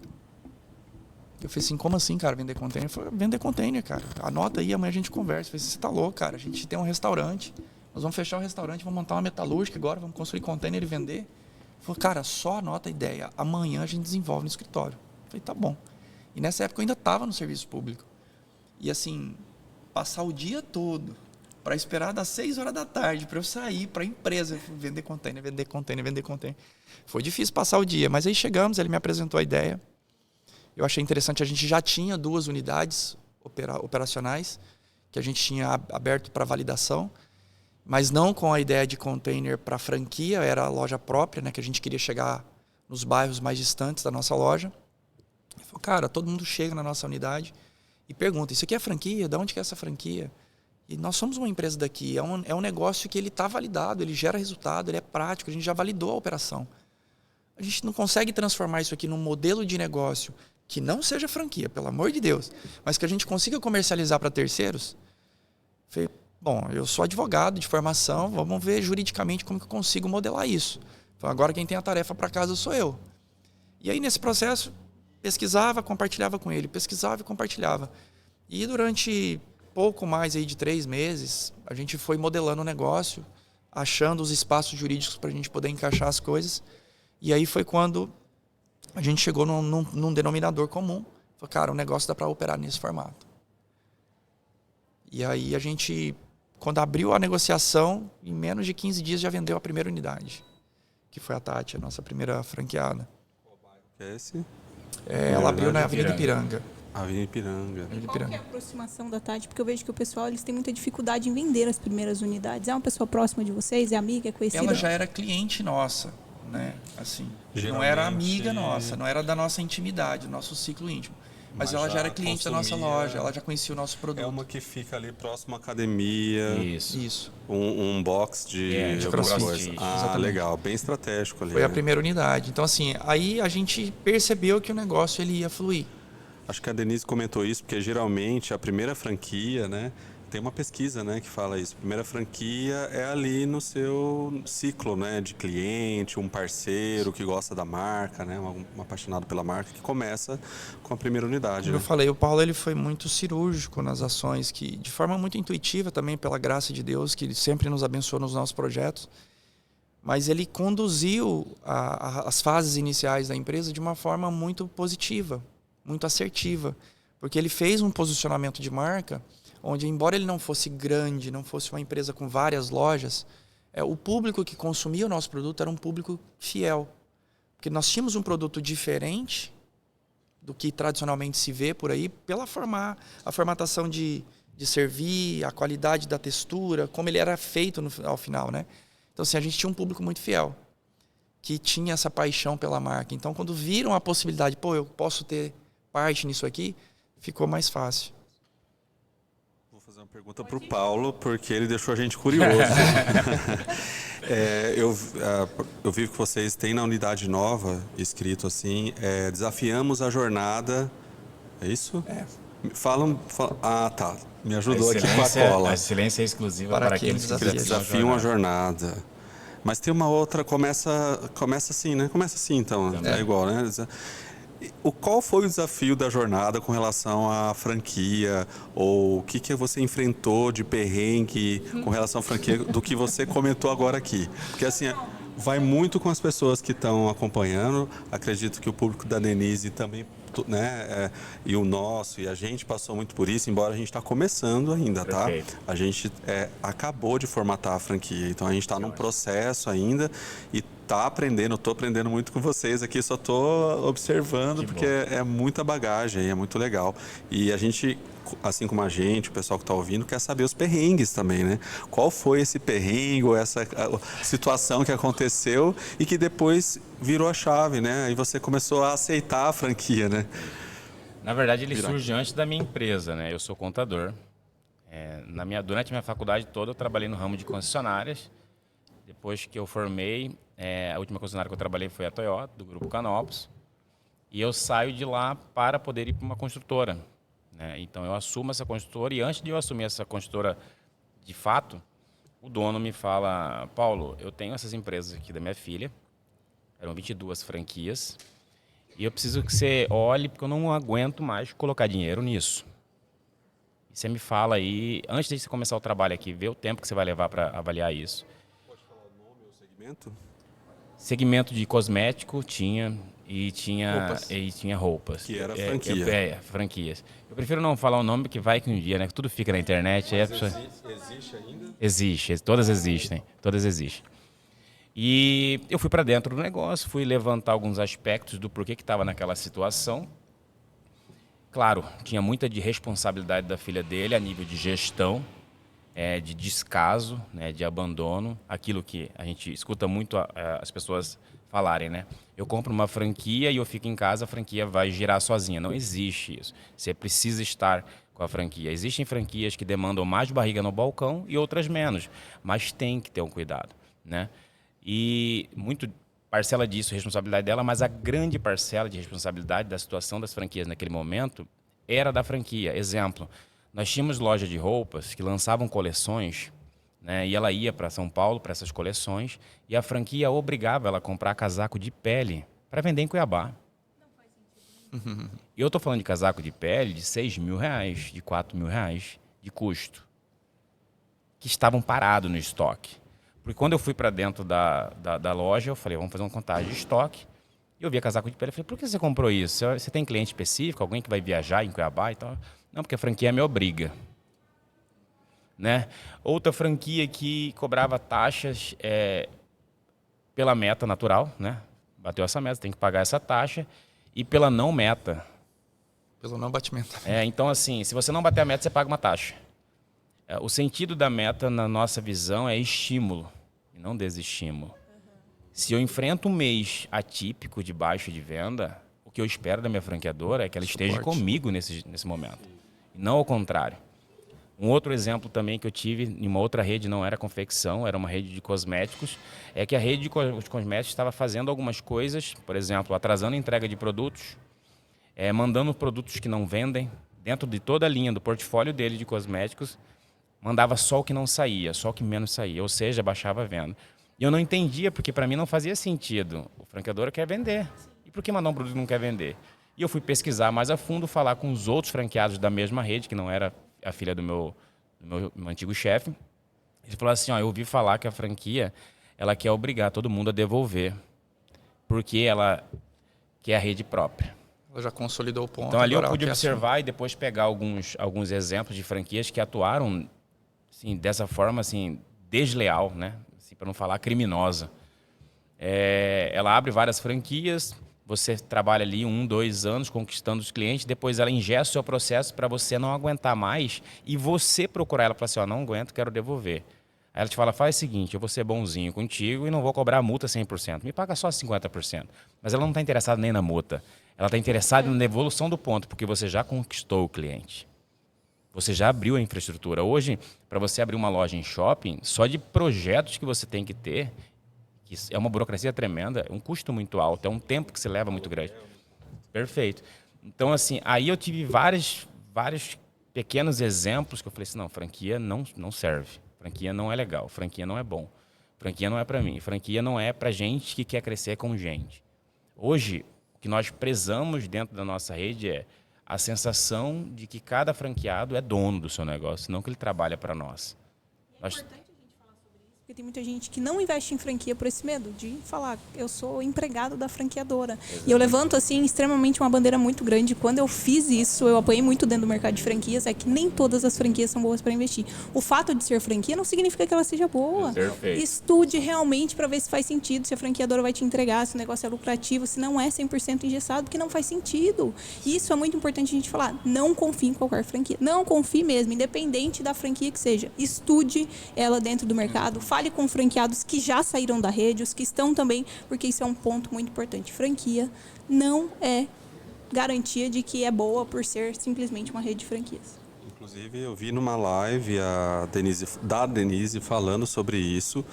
S3: Eu falei assim, como assim, cara, vender container? Ele falou, vender container, cara. Anota aí, amanhã a gente conversa. Eu falei, você tá louco, cara. A gente tem um restaurante. Nós vamos fechar o restaurante, vamos montar uma metalúrgica agora, vamos construir container e vender. Ele falou, cara, só anota a ideia. Amanhã a gente desenvolve no escritório. Eu falei, tá bom. E nessa época eu ainda estava no serviço público. E assim, passar o dia todo para esperar das 6 horas da tarde para eu sair para a empresa, vender container, vender container, vender container. Foi difícil passar o dia, mas aí chegamos, ele me apresentou a ideia. Eu achei interessante, a gente já tinha 2 unidades operacionais que a gente tinha aberto para validação, mas não com a ideia de container para franquia, era a loja própria, né, que a gente queria chegar nos bairros mais distantes da nossa loja. Ele falou, cara, todo mundo chega na nossa unidade e pergunta, isso aqui é franquia? De onde que é essa franquia? E nós somos uma empresa daqui, é um negócio que ele está validado, ele gera resultado, ele é prático, a gente já validou a operação. A gente não consegue transformar isso aqui num modelo de negócio que não seja franquia, pelo amor de Deus, mas que a gente consiga comercializar para terceiros. Falei, bom, eu sou advogado de formação, vamos ver juridicamente como que eu consigo modelar isso. Então, agora quem tem a tarefa para casa sou eu. E aí, nesse processo, pesquisava, compartilhava com ele, pesquisava e compartilhava. E durante pouco mais aí de 3 meses, a gente foi modelando o negócio, achando os espaços jurídicos para a gente poder encaixar as coisas. E aí foi quando a gente chegou num denominador comum. Falei, cara, o negócio dá para operar nesse formato. E aí a gente, quando abriu a negociação, em menos de 15 dias já vendeu a primeira unidade, que foi a Tati, a nossa primeira franqueada.
S2: Qual bairro que é esse?
S3: Ela abriu na
S4: Avenida
S3: Avenida Ipiranga.
S2: Avenida Ipiranga.
S3: Avenida
S1: Qual que é a
S3: Ipiranga.
S1: aproximação da Tati? Porque eu vejo que o pessoal eles têm muita dificuldade em vender as primeiras unidades. É uma pessoa próxima de vocês? É amiga? É conhecida?
S3: Ela já era cliente nossa, né? Assim, não era amiga nossa, não era da nossa intimidade, do nosso ciclo íntimo. Mas ela já era cliente da nossa loja, ela já conhecia o nosso produto.
S2: É uma que fica ali próximo à academia.
S4: Isso.
S2: Um box de alguma
S3: crossfit.
S2: coisa. Ah,
S3: Exatamente.
S2: legal. Bem estratégico ali.
S3: Foi a primeira unidade. Então, assim, aí a gente percebeu que o negócio ele ia fluir.
S2: Acho que a Denise comentou isso, porque geralmente a primeira franquia, né? Tem uma pesquisa, né, que fala isso. A primeira franquia é ali no seu ciclo, né, de cliente, um parceiro que gosta da marca, né, um apaixonado pela marca, que começa com a primeira unidade.
S3: Como eu
S2: Né?
S3: falei, o Paulo ele foi muito cirúrgico nas ações, que de forma muito intuitiva também, pela graça de Deus, que ele sempre nos abençoou nos nossos projetos. Mas ele conduziu as fases iniciais da empresa de uma forma muito positiva, muito assertiva. Porque ele fez um posicionamento de marca onde, embora ele não fosse grande, não fosse uma empresa com várias lojas, o público que consumia o nosso produto era um público fiel. Porque nós tínhamos um produto diferente do que tradicionalmente se vê por aí, pela a formatação de servir, a qualidade da textura, como ele era feito ao final, né? Então, assim, a gente tinha um público muito fiel, que tinha essa paixão pela marca. Então, quando viram a possibilidade, eu posso ter parte nisso aqui, ficou mais fácil.
S2: Vou fazer uma pergunta para o Paulo, porque ele deixou a gente curioso. Eu vi que vocês têm na unidade nova, escrito assim, desafiamos a jornada, é isso? Tá. Me ajudou aqui com a cola.
S4: A excelência é exclusiva para aqueles que
S2: desafiam a jornada. Mas tem uma outra, começa assim, né? Começa assim, então. É igual, né? Qual foi o desafio da jornada com relação à franquia? Ou o que você enfrentou de perrengue com relação à franquia do que você comentou agora aqui? Porque assim, vai muito com as pessoas que estão acompanhando. Acredito que o público da Denise também, né, e o nosso, e a gente passou muito por isso, embora a gente está começando ainda, tá?
S4: Perfeito.
S2: A gente acabou de formatar a franquia, então a gente está num processo ainda e tá aprendendo, estou aprendendo muito com vocês aqui, só estou observando,
S4: Que
S2: porque
S4: bom.
S2: é muita bagagem, é muito legal. E a gente, assim como a gente, o pessoal que está ouvindo, quer saber os perrengues também, né? Qual foi esse perrengue, ou essa situação que aconteceu e que depois virou a chave, né? E você começou a aceitar a franquia, né?
S4: Na verdade, ele surge antes da minha empresa, né? Eu sou contador. Durante a minha faculdade toda, eu trabalhei no ramo de concessionárias. Depois que eu formei, a última concessionária que eu trabalhei foi a Toyota, do Grupo Canopus. E eu saio de lá para poder ir para uma construtora, né? Então, eu assumo essa construtora e antes de eu assumir essa construtora de fato, o dono me fala: Paulo, eu tenho essas empresas aqui da minha filha, eram 22 franquias, e eu preciso que você olhe, porque eu não aguento mais colocar dinheiro nisso. E você me fala aí, antes de você começar o trabalho aqui, vê o tempo que você vai levar para avaliar isso.
S2: Pode falar o nome ou segmento?
S4: Segmento de cosmético tinha roupas.
S2: Que era franquia.
S4: Franquias. Eu prefiro não falar o nome, porque vai que um dia, né? Tudo fica na internet.
S2: Existe ainda?
S4: Existe, todas existem. E eu fui para dentro do negócio, fui levantar alguns aspectos do porquê que estava naquela situação. Claro, tinha muita de responsabilidade da filha dele a nível de gestão, de descaso, né, de abandono, aquilo que a gente escuta muito as pessoas falarem, né? Eu compro uma franquia e eu fico em casa, a franquia vai girar sozinha. Não existe isso. Você precisa estar com a franquia. Existem franquias que demandam mais barriga no balcão e outras menos, mas tem que ter um cuidado, né? E muito parcela disso é responsabilidade dela, mas a grande parcela de responsabilidade da situação das franquias naquele momento era da franquia. Exemplo, nós tínhamos loja de roupas que lançavam coleções, né, e ela ia para São Paulo para essas coleções e a franquia obrigava ela a comprar casaco de pele para vender em Cuiabá. Não faz sentido. E eu estou falando de casaco de pele de R$6.000, de R$4.000 de custo, que estavam parados no estoque. Porque quando eu fui para dentro da loja, eu falei, vamos fazer uma contagem de estoque. E eu via casaco de pele, eu falei, por que você comprou isso? Você tem cliente específico, alguém que vai viajar em Cuiabá e tal? Não, porque a franquia me obriga. Né? Outra franquia que cobrava taxas pela meta natural, né? Bateu essa meta, tem que pagar essa taxa. e pela não meta.
S3: Pelo não batimento.
S4: Então, assim, se você não bater a meta, você paga uma taxa. O sentido da meta, na nossa visão, é estímulo, e não desestímulo. Se eu enfrento um mês atípico de baixo de venda, o que eu espero da minha franqueadora é que ela esteja comigo nesse momento, e não ao contrário. Um outro exemplo também que eu tive em uma outra rede, não era confecção, era uma rede de cosméticos, é que a rede de cosméticos estava fazendo algumas coisas, por exemplo, atrasando a entrega de produtos, mandando produtos que não vendem, dentro de toda a linha do portfólio dele de cosméticos, mandava só o que não saía, só o que menos saía, ou seja, baixava a venda. E eu não entendia, porque para mim não fazia sentido. O franqueador quer vender. E por que mandar um produto que não quer vender? E eu fui pesquisar mais a fundo, falar com os outros franqueados da mesma rede, que não era a filha do meu antigo chefe. Ele falou assim, eu ouvi falar que a franquia ela quer obrigar todo mundo a devolver, porque ela quer a rede própria.
S3: Ela já consolidou o ponto.
S4: Então ali eu pude observar e depois pegar alguns exemplos de franquias que atuaram assim, dessa forma assim, desleal, né? Assim, para não falar criminosa. Ela abre várias franquias, você trabalha ali 1, 2 anos conquistando os clientes, depois ela ingessa o seu processo para você não aguentar mais e você procurar ela para assim, não aguento, quero devolver. Aí ela te fala, faz o seguinte, eu vou ser bonzinho contigo e não vou cobrar a multa 100%, me paga só 50%. Mas ela não está interessada nem na multa, ela está interessada na devolução do ponto, porque você já conquistou o cliente. Você já abriu a infraestrutura. Hoje, para você abrir uma loja em shopping, só de projetos que você tem que ter, que é uma burocracia tremenda, é um custo muito alto, é um tempo que se leva muito grande. Perfeito. Então, assim, aí eu tive vários pequenos exemplos que eu falei assim, não, franquia não serve. Franquia não é legal, franquia não é bom. Franquia não é para mim, franquia não é para gente que quer crescer com gente. Hoje, o que nós prezamos dentro da nossa rede é a sensação de que cada franqueado é dono do seu negócio, não que ele trabalha para nós.
S1: Porque tem muita gente que não investe em franquia por esse medo de falar, eu sou empregado da franqueadora. Exatamente. E eu levanto, assim, extremamente uma bandeira muito grande. Quando eu fiz isso, eu apanhei muito dentro do mercado de franquias, é que nem todas as franquias são boas para investir. O fato de ser franquia não significa que ela seja boa.
S4: Perfeito.
S1: Estude realmente para ver se faz sentido, se a franqueadora vai te entregar, se o negócio é lucrativo, se não é 100% engessado, porque não faz sentido. Isso é muito importante a gente falar. Não confie em qualquer franquia. Não confie mesmo, independente da franquia que seja. Estude ela dentro do mercado. Fale com franqueados que já saíram da rede, os que estão também, porque isso é um ponto muito importante. Franquia não é garantia de que é boa por ser simplesmente uma rede de franquias.
S2: Inclusive, eu vi numa live a Denise falando sobre isso,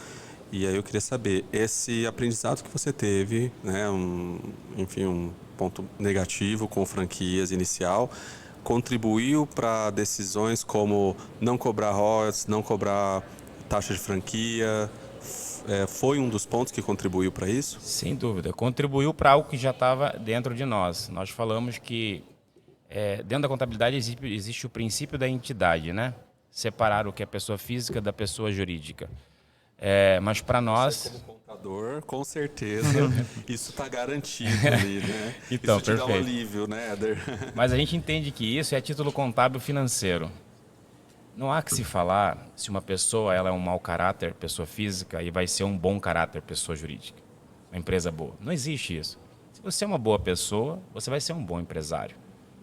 S2: e aí eu queria saber, esse aprendizado que você teve, né, um ponto negativo com franquias inicial, contribuiu para decisões como não cobrar royalties, não cobrar taxa de franquia, foi um dos pontos que contribuiu para isso?
S4: Sem dúvida, contribuiu para algo que já estava dentro de nós. Nós falamos que dentro da contabilidade existe o princípio da entidade, né? Separar o que é pessoa física da pessoa jurídica. Mas para nós...
S2: Você como contador, com certeza, isso está garantido ali, né?
S4: Então,
S2: isso te
S4: perfeito.
S2: dá um alívio, né, Éder?
S4: Mas a gente entende que isso é título contábil financeiro. Não há que se falar se uma pessoa ela é um mau caráter, pessoa física, e vai ser um bom caráter, pessoa jurídica. Uma empresa boa. Não existe isso. Se você é uma boa pessoa, você vai ser um bom empresário.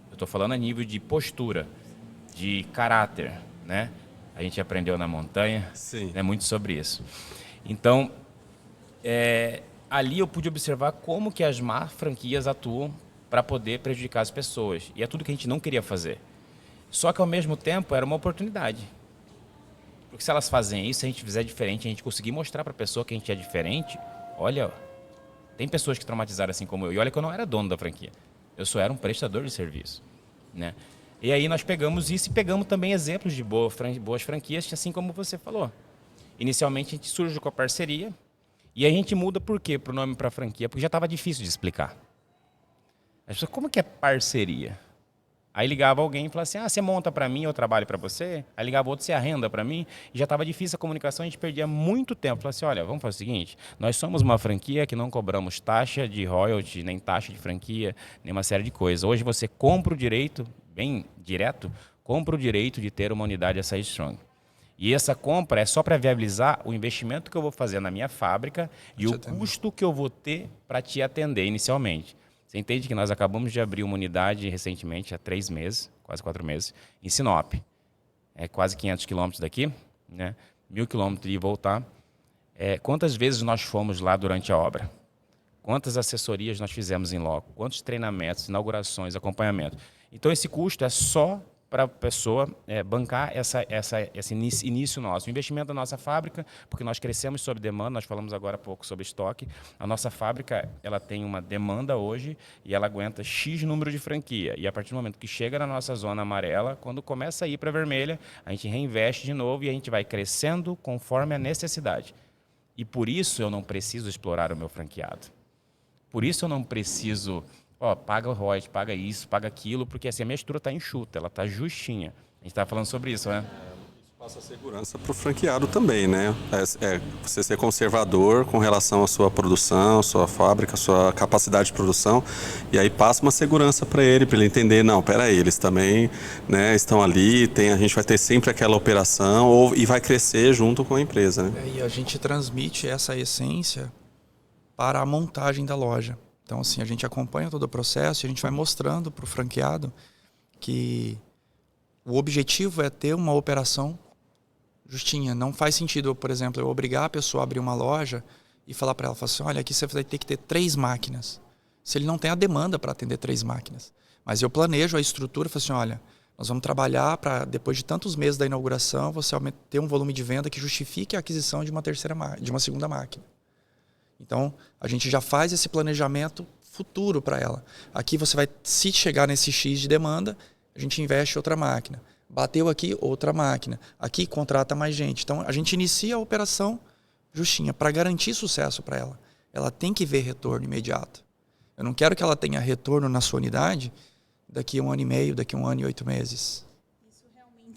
S4: Eu estou falando a nível de postura, de caráter, né? A gente aprendeu na montanha, né, muito sobre isso. Então, ali eu pude observar como que as más franquias atuam para poder prejudicar as pessoas. E é tudo que a gente não queria fazer. Só que, ao mesmo tempo, era uma oportunidade. Porque se elas fazem isso, se a gente fizer diferente, a gente conseguir mostrar para a pessoa que a gente é diferente, olha, tem pessoas que traumatizaram assim como eu. E olha que eu não era dono da franquia. Eu só era um prestador de serviço, né? E aí nós pegamos isso e pegamos também exemplos de boas franquias, assim como você falou. Inicialmente, a gente surge com a parceria e a gente muda por quê? Para o nome para a franquia, porque já estava difícil de explicar. As pessoas, como que é parceria? Aí ligava alguém e falava assim, você monta para mim, eu trabalho para você. Aí ligava outro, você arrenda para mim. E já estava difícil a comunicação, a gente perdia muito tempo. Falava assim, olha, vamos fazer o seguinte, nós somos uma franquia que não cobramos taxa de royalty, nem taxa de franquia, nem uma série de coisas. Hoje você compra o direito, bem direto, compra o direito de ter uma unidade Açaí Strong. E essa compra é só para viabilizar o investimento que eu vou fazer na minha fábrica e o custo que eu vou ter para te atender inicialmente. Você entende que nós acabamos de abrir uma unidade recentemente, há 3 meses, quase 4 meses, em Sinop. É quase 500 quilômetros daqui, né? 1.000 quilômetros de voltar. Quantas vezes nós fomos lá durante a obra? Quantas assessorias nós fizemos em loco? Quantos treinamentos, inaugurações, acompanhamento? Então, esse custo é só para a pessoa bancar esse início nosso. O investimento da nossa fábrica, porque nós crescemos sob demanda, nós falamos agora há pouco sobre estoque. A nossa fábrica ela tem uma demanda hoje e ela aguenta X número de franquia. E a partir do momento que chega na nossa zona amarela, quando começa a ir para a vermelha, a gente reinveste de novo e a gente vai crescendo conforme a necessidade. E por isso eu não preciso explorar o meu franqueado. Por isso eu não preciso... paga o royalties, paga isso, paga aquilo, porque assim, a minha estrutura está enxuta, ela está justinha. A gente está falando sobre isso, né?
S2: Isso passa segurança para o franqueado também, né? Você ser conservador com relação à sua produção, sua fábrica, sua capacidade de produção, e aí passa uma segurança para ele entender, não, peraí, eles também, né, estão ali, a gente vai ter sempre aquela operação e vai crescer junto com a empresa, né?
S3: E a gente transmite essa essência para a montagem da loja. Então, assim, a gente acompanha todo o processo e a gente vai mostrando para o franqueado que o objetivo é ter uma operação justinha. Não faz sentido, por exemplo, eu obrigar a pessoa a abrir uma loja e falar para ela, assim, olha, aqui você vai ter que ter 3 máquinas. Se ele não tem a demanda para atender 3 máquinas. Mas eu planejo a estrutura e falo assim, olha, nós vamos trabalhar para, depois de tantos meses da inauguração, você ter um volume de venda que justifique a aquisição de uma segunda máquina. Então, a gente já faz esse planejamento futuro para ela. Aqui você vai, se chegar nesse X de demanda, a gente investe outra máquina. Bateu aqui, outra máquina. Aqui contrata mais gente. Então, a gente inicia a operação justinha para garantir sucesso para ela. Ela tem que ver retorno imediato. Eu não quero que ela tenha retorno na sua unidade daqui a 1 ano e meio, daqui a 1 ano e 8 meses.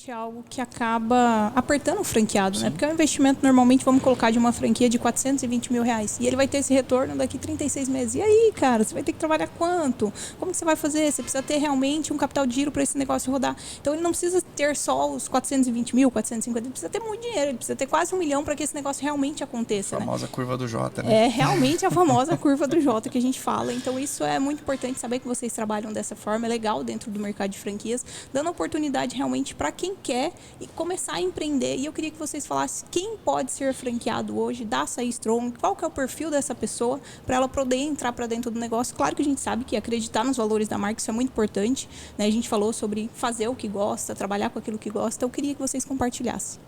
S1: É algo que acaba apertando o franqueado,
S3: Sim.
S1: né? Porque é um investimento, normalmente, vamos colocar de uma franquia de R$420 mil. E ele vai ter esse retorno daqui 36 meses. E aí, cara, você vai ter que trabalhar quanto? Como que você vai fazer? Você precisa ter realmente um capital de giro para esse negócio rodar. Então, ele não precisa ter só os 420 mil, 450. Ele precisa ter muito dinheiro. Ele precisa ter quase 1 milhão para que esse negócio realmente aconteça.
S3: A famosa curva do J, né?
S1: É realmente a famosa curva do J que a gente fala. Então, isso é muito importante saber que vocês trabalham dessa forma. É legal dentro do mercado de franquias, dando oportunidade realmente para quem quer e começar a empreender. E eu queria que vocês falassem quem pode ser franqueado hoje da Açaí Strong, qual que é o perfil dessa pessoa para ela poder entrar para dentro do negócio. Claro que a gente sabe que acreditar nos valores da marca, isso é muito importante, né? A gente falou sobre fazer o que gosta, trabalhar com aquilo que gosta. Eu queria que vocês compartilhassem.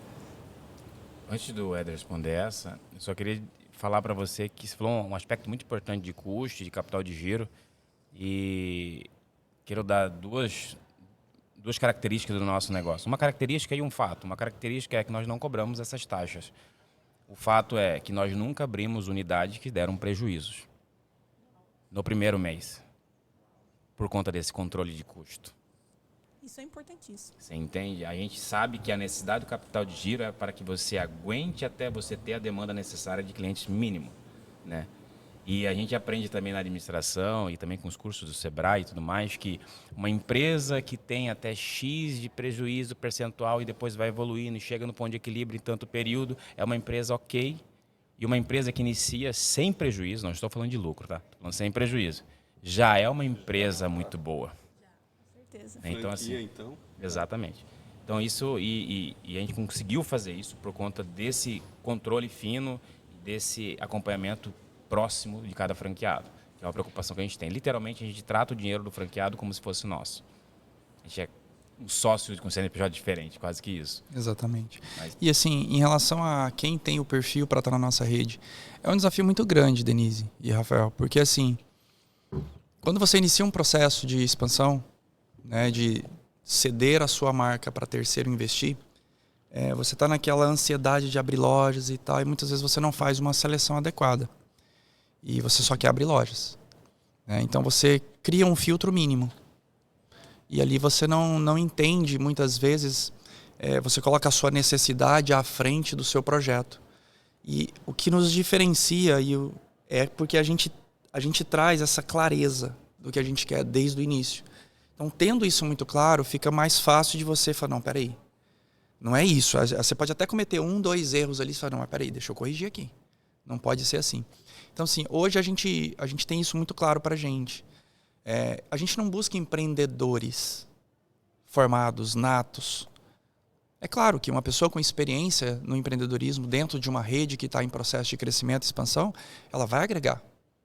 S4: Antes do Éder responder essa, eu só queria falar para você que você falou um aspecto muito importante de custo, de capital de giro, e quero dar duas características do nosso negócio. Uma característica e um fato. Uma característica é que nós não cobramos essas taxas. O fato é que nós nunca abrimos unidades que deram prejuízos no primeiro mês, por conta desse controle de custo.
S1: Isso é importantíssimo.
S4: Você entende? A gente sabe que a necessidade do capital de giro é para que você aguente até você ter a demanda necessária de clientes mínimo, né? E a gente aprende também na administração e também com os cursos do Sebrae e tudo mais, que uma empresa que tem até X de prejuízo percentual e depois vai evoluindo e chega no ponto de equilíbrio em tanto período, é uma empresa ok. E uma empresa que inicia sem prejuízo, não estou falando de lucro, tá? Estou falando sem prejuízo, já é uma empresa muito boa.
S1: Com certeza.
S4: Então, assim,
S2: Então.
S4: exatamente. Então, isso, e a gente conseguiu fazer isso por conta desse controle fino, desse acompanhamento próximo de cada franqueado, que é uma preocupação que a gente tem. Literalmente, a gente trata o dinheiro do franqueado como se fosse nosso. A gente é um sócio com CNPJ diferente, quase que isso.
S3: Exatamente. E assim, em relação a quem tem o perfil para estar na nossa rede, é um desafio muito grande, Denise e Rafael, porque assim, quando você inicia um processo de expansão, né, de ceder a sua marca para terceiro investir, você está naquela ansiedade de abrir lojas e tal, e muitas vezes você não faz uma seleção adequada. E você só quer abrir lojas, né? Então você cria um filtro mínimo. E ali você não entende, muitas vezes, você coloca a sua necessidade à frente do seu projeto. E o que nos diferencia é porque a gente traz essa clareza do que a gente quer desde o início. Então, tendo isso muito claro, fica mais fácil de você falar, não, peraí, não é isso. Você pode até cometer 1, 2 erros ali e falar, não, mas peraí, deixa eu corrigir aqui. Não pode ser assim. Então, assim, hoje a gente tem isso muito claro pra gente. A gente não busca empreendedores formados, natos. É claro que uma pessoa com experiência no empreendedorismo dentro de uma rede que está em processo de crescimento e expansão, ela vai agregar,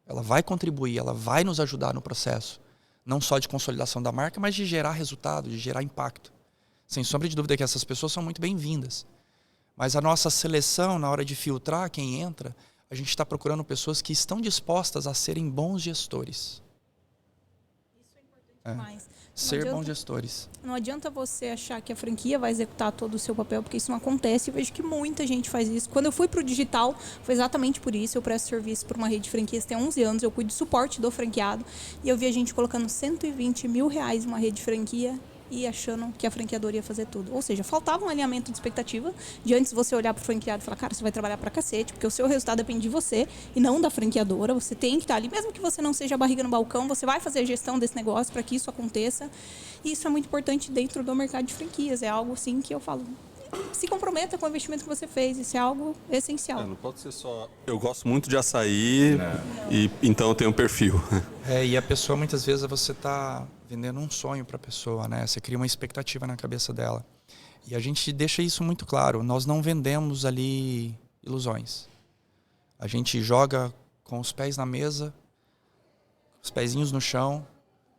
S3: ela vai contribuir, ela vai nos ajudar no processo. Não só de consolidação da marca, mas de gerar resultado, de gerar impacto. Sem sombra de dúvida que essas pessoas são muito bem-vindas. Mas a nossa seleção, na hora de filtrar quem entra, a gente está procurando pessoas que estão dispostas a serem bons gestores.
S1: Isso é importante demais.
S3: Ser bons gestores.
S1: Não adianta você achar que a franquia vai executar todo o seu papel, porque isso não acontece. Eu vejo que muita gente faz isso. Quando eu fui para o digital, foi exatamente por isso. Eu presto serviço para uma rede de franquias tem 11 anos. Eu cuido do suporte do franqueado. E eu vi a gente colocando R$120 mil em uma rede de franquia e achando que a franqueadora ia fazer tudo. Ou seja, faltava um alinhamento de expectativa de antes você olhar para o franqueado e falar, cara, você vai trabalhar pra cacete, porque o seu resultado depende de você e não da franqueadora. Você tem que estar ali, mesmo que você não seja a barriga no balcão, você vai fazer a gestão desse negócio para que isso aconteça. E isso é muito importante dentro do mercado de franquias. É algo assim que eu falo, se comprometa com o investimento que você fez. Isso é algo essencial.
S2: Não pode ser só... Eu gosto muito de açaí e então eu tenho um perfil.
S3: E a pessoa, muitas vezes, você está vendendo um sonho para a pessoa, né? Você cria uma expectativa na cabeça dela. E a gente deixa isso muito claro. Nós não vendemos ali ilusões. A gente joga com os pés na mesa, os pezinhos no chão,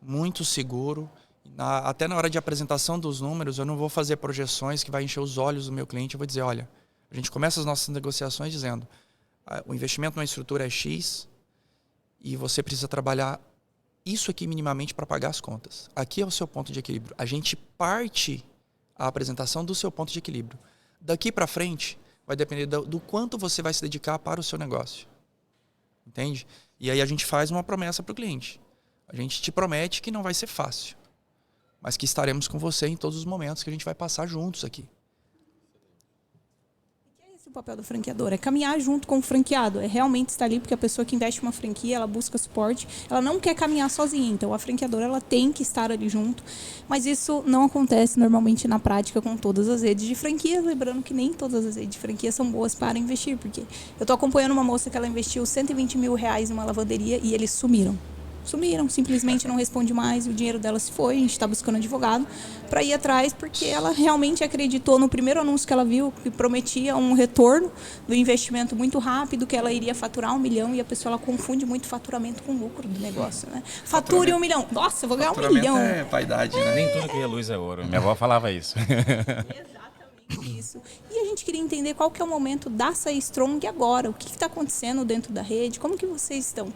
S3: muito seguro. Até na hora de apresentação dos números, eu não vou fazer projeções que vai encher os olhos do meu cliente. Eu vou dizer, olha, a gente começa as nossas negociações dizendo, o investimento numa estrutura é X e você precisa trabalhar isso aqui minimamente para pagar as contas. Aqui é o seu ponto de equilíbrio. A gente parte a apresentação do seu ponto de equilíbrio. Daqui para frente, vai depender do quanto você vai se dedicar para o seu negócio. Entende? E aí a gente faz uma promessa para o cliente. A gente te promete que não vai ser fácil, mas que estaremos com você em todos os momentos que a gente vai passar juntos aqui.
S1: O papel do franqueador é caminhar junto com o franqueado, é realmente estar ali, porque a pessoa que investe em uma franquia, ela busca suporte, ela não quer caminhar sozinha, então a franqueadora ela tem que estar ali junto, mas isso não acontece normalmente na prática com todas as redes de franquias, lembrando que nem todas as redes de franquias são boas para investir, porque eu estou acompanhando uma moça que ela investiu R$120 mil em uma lavanderia e eles sumiram, simplesmente não responde mais, o dinheiro dela se foi, a gente está buscando advogado para ir atrás, porque ela realmente acreditou no primeiro anúncio que ela viu, que prometia um retorno do investimento muito rápido, que ela iria faturar 1 milhão, e a pessoa ela confunde muito faturamento com lucro do negócio, né? Fature 1 milhão, nossa, eu vou ganhar 1 milhão.
S3: É vaidade, né?
S4: Nem tudo que reluz é ouro. Minha avó falava isso.
S1: Exatamente isso. E a gente queria entender qual que é o momento da Açaí Strong agora, o que está acontecendo dentro da rede, como que vocês estão?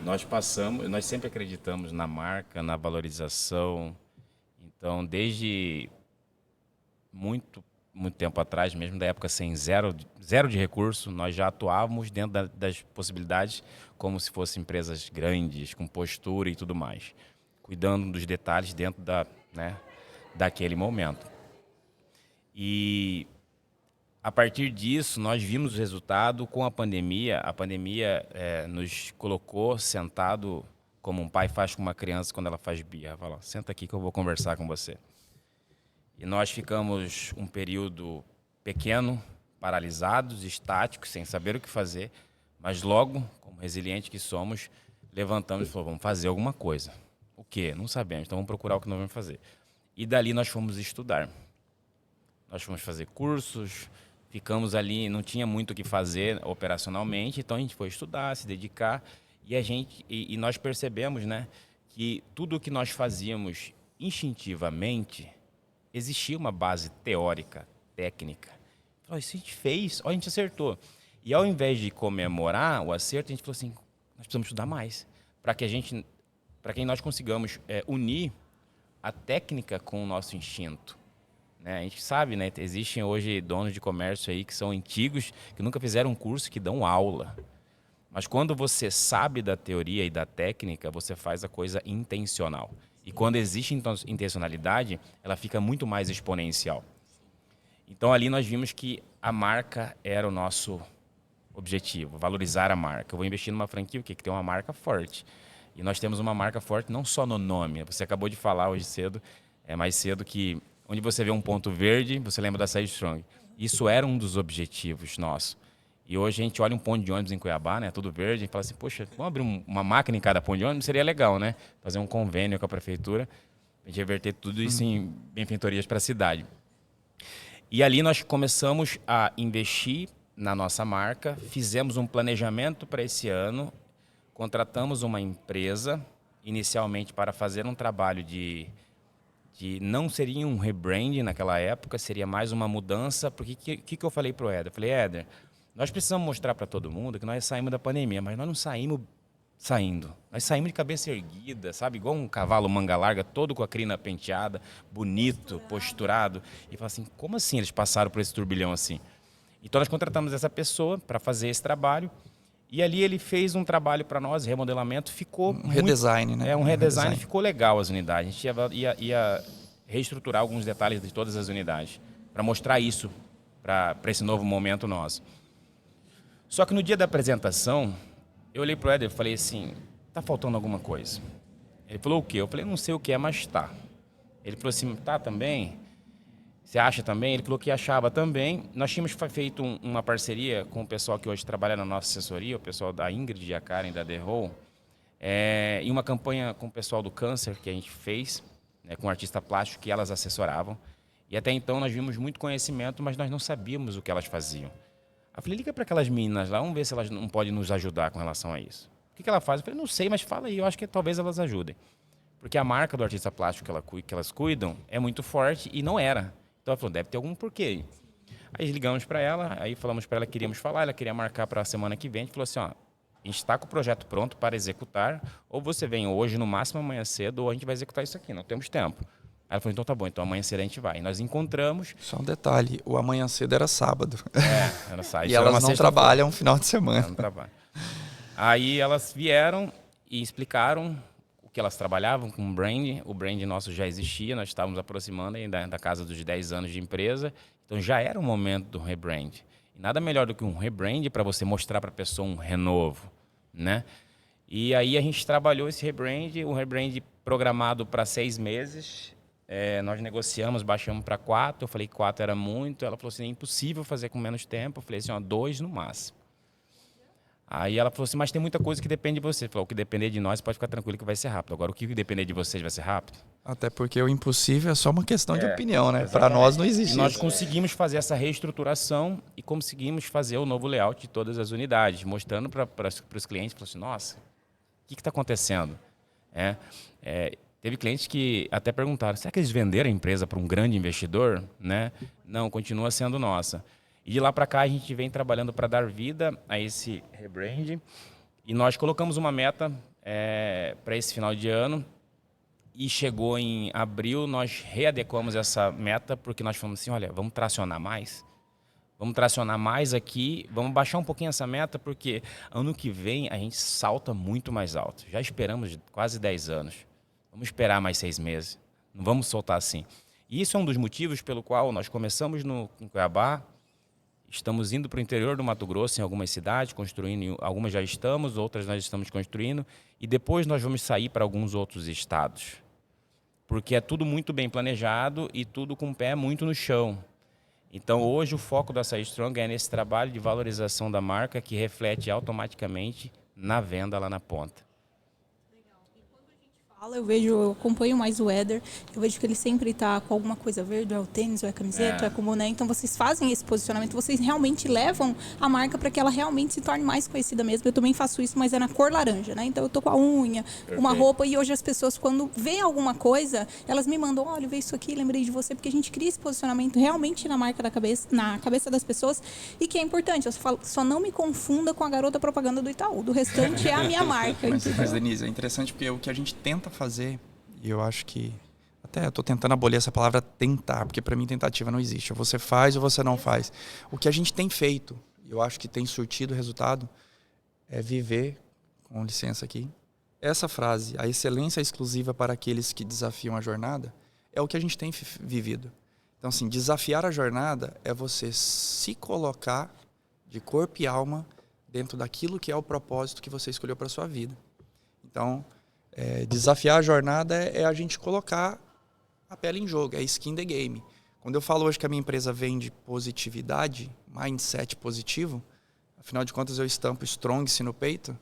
S4: Nós sempre acreditamos na marca, na valorização. Então, desde muito tempo atrás, mesmo da época sem zero de recurso, nós já atuávamos dentro das possibilidades como se fossem empresas grandes, com postura e tudo mais, cuidando dos detalhes dentro daquele momento. E a partir disso, nós vimos o resultado com a pandemia. A pandemia nos colocou sentado como um pai faz com uma criança quando ela faz birra. Fala, senta aqui que eu vou conversar com você. E nós ficamos um período pequeno, paralisados, estáticos, sem saber o que fazer. Mas logo, como resilientes que somos, levantamos e falamos, vamos fazer alguma coisa. O quê? Não sabemos, então vamos procurar o que nós vamos fazer. E dali nós fomos estudar. Nós fomos fazer cursos, ficamos ali, não tinha muito o que fazer operacionalmente, então a gente foi estudar, se dedicar, e nós percebemos, né, que tudo o que nós fazíamos instintivamente existia uma base teórica, técnica. Então, isso a gente fez, a gente acertou. E ao invés de comemorar o acerto, a gente falou assim, nós precisamos estudar mais, para que nós consigamos unir a técnica com o nosso instinto. Né? A gente sabe, né? Existem hoje donos de comércio aí que são antigos, que nunca fizeram um curso, que dão aula. Mas quando você sabe da teoria e da técnica, você faz a coisa intencional. E quando existe intencionalidade, ela fica muito mais exponencial. Então ali nós vimos que a marca era o nosso objetivo, valorizar a marca. Eu vou investir numa franquia que tem uma marca forte. E nós temos uma marca forte não só no nome. Você acabou de falar hoje cedo, mais cedo, que onde você vê um ponto verde, você lembra da Açaí Strong. Isso era um dos objetivos nossos. E hoje a gente olha um ponto de ônibus em Cuiabá, né? Tudo verde, e fala assim, poxa, vamos abrir uma máquina em cada ponto de ônibus? Seria legal, né? Fazer um convênio com a prefeitura, a gente reverter tudo isso em benfeitorias para a cidade. E ali nós começamos a investir na nossa marca, fizemos um planejamento para esse ano, contratamos uma empresa, inicialmente para fazer um trabalho de não seria um rebranding naquela época, seria mais uma mudança, porque o que eu falei para o Éder? Eu falei, Éder, nós precisamos mostrar para todo mundo que nós saímos da pandemia, mas nós não saímos saindo. Nós saímos de cabeça erguida, sabe? Igual um cavalo manga larga, todo com a crina penteada, bonito, posturado. E fala assim, como assim eles passaram por esse turbilhão assim? Então nós contratamos essa pessoa para fazer esse trabalho. E ali ele fez um trabalho para nós, remodelamento, ficou
S3: redesign, né?
S4: Um redesign, ficou legal as unidades. A gente ia reestruturar alguns detalhes de todas as unidades, para mostrar isso para esse novo momento nosso. Só que no dia da apresentação, eu olhei para o Éder e falei assim, tá faltando alguma coisa. Ele falou o quê? Eu falei, não sei o que é, mas tá. Ele falou assim, tá também? Você acha também? Ele falou que achava também. Nós tínhamos feito uma parceria com o pessoal que hoje trabalha na nossa assessoria, o pessoal da Ingrid e a Karen da The Roll, e uma campanha com o pessoal do câncer que a gente fez, né, com um artista plástico que elas assessoravam. E até então nós vimos muito conhecimento, mas nós não sabíamos o que elas faziam. Eu falei, liga para aquelas meninas lá, vamos ver se elas não podem nos ajudar com relação a isso. O que ela faz? Eu falei, não sei, mas fala aí, eu acho que talvez elas ajudem. Porque a marca do artista plástico que elas cuidam é muito forte e não era. Então ela falou, deve ter algum porquê. Aí ligamos para ela, aí falamos para ela que queríamos falar, ela queria marcar para a semana que vem. A gente falou assim, ó, a gente está com o projeto pronto para executar, ou você vem hoje, no máximo amanhã cedo, ou a gente vai executar isso aqui, não temos tempo. Aí ela falou, então tá bom, então amanhã cedo a gente vai. E nós encontramos...
S3: Só um detalhe, o amanhã cedo era sábado.
S4: Era sábado.
S3: E elas não trabalham final de semana.
S4: Não trabalham. Aí elas vieram e explicaram o que elas trabalhavam com o brand nosso já existia, nós estávamos aproximando ainda da casa dos 10 anos de empresa, então já era o momento do rebrand. E nada melhor do que um rebrand para você mostrar para a pessoa um renovo, né? E aí a gente trabalhou esse rebrand, um rebrand programado para 6 meses, nós negociamos, baixamos para 4, eu falei que 4 era muito, ela falou assim, é impossível fazer com menos tempo, eu falei assim, ó, 2 no máximo. Aí ela falou assim, mas tem muita coisa que depende de você. Falou, o que depender de nós pode ficar tranquilo que vai ser rápido. Agora, o que depender de vocês vai ser rápido?
S3: Até porque o impossível é só uma questão de opinião, né? Para nós não existe.
S4: E nós conseguimos fazer essa reestruturação e conseguimos fazer o novo layout de todas as unidades, mostrando para os clientes, falou assim, nossa, o que está acontecendo? Teve clientes que até perguntaram, será que eles venderam a empresa para um grande investidor? Né? Não, continua sendo nossa. E de lá para cá a gente vem trabalhando para dar vida a esse rebrand. E nós colocamos uma meta para esse final de ano. E chegou em abril, nós readequamos essa meta, porque nós falamos assim, olha, vamos tracionar mais. Vamos tracionar mais aqui, vamos baixar um pouquinho essa meta, porque ano que vem a gente salta muito mais alto. Já esperamos quase 10 anos. Vamos esperar mais 6 meses. Não vamos soltar assim. E isso é um dos motivos pelo qual nós começamos em Cuiabá. Estamos indo para o interior do Mato Grosso, em algumas cidades, construindo. Algumas já estamos, outras nós estamos construindo. E depois nós vamos sair para alguns outros estados. Porque é tudo muito bem planejado e tudo com o pé muito no chão. Então, hoje, o foco da Açaí Strong é nesse trabalho de valorização da marca que reflete automaticamente na venda lá na ponta.
S1: Eu acompanho mais o Éder, eu vejo que ele sempre está com alguma coisa verde, é o tênis, ou é a camiseta, é como, né? Então vocês fazem esse posicionamento, vocês realmente levam a marca para que ela realmente se torne mais conhecida mesmo. Eu também faço isso, mas é na cor laranja, né? Então eu tô com a unha, uma roupa, e hoje as pessoas, quando veem alguma coisa, elas me mandam, olha, vê isso aqui, lembrei de você, porque a gente cria esse posicionamento realmente na marca na cabeça das pessoas, e que é importante. Eu só não me confunda com a garota propaganda do Itaú, do restante é a minha marca.
S3: Mas Denise, é interessante porque o que a gente tenta fazer, e eu acho que até eu tô tentando abolir essa palavra tentar, porque para mim tentativa não existe, ou você faz ou você não faz. O que a gente tem feito, e eu acho que tem surtido resultado, é viver, com licença aqui, essa frase, a excelência exclusiva para aqueles que desafiam a jornada, é o que a gente tem vivido. Então assim, desafiar a jornada é você se colocar de corpo e alma dentro daquilo que é o propósito que você escolheu para sua vida. Então, desafiar a jornada é a gente colocar a pele em jogo, é skin the game. Quando eu falo hoje que a minha empresa vende positividade, mindset positivo, Afinal de contas, eu estampo Strong-se no peito.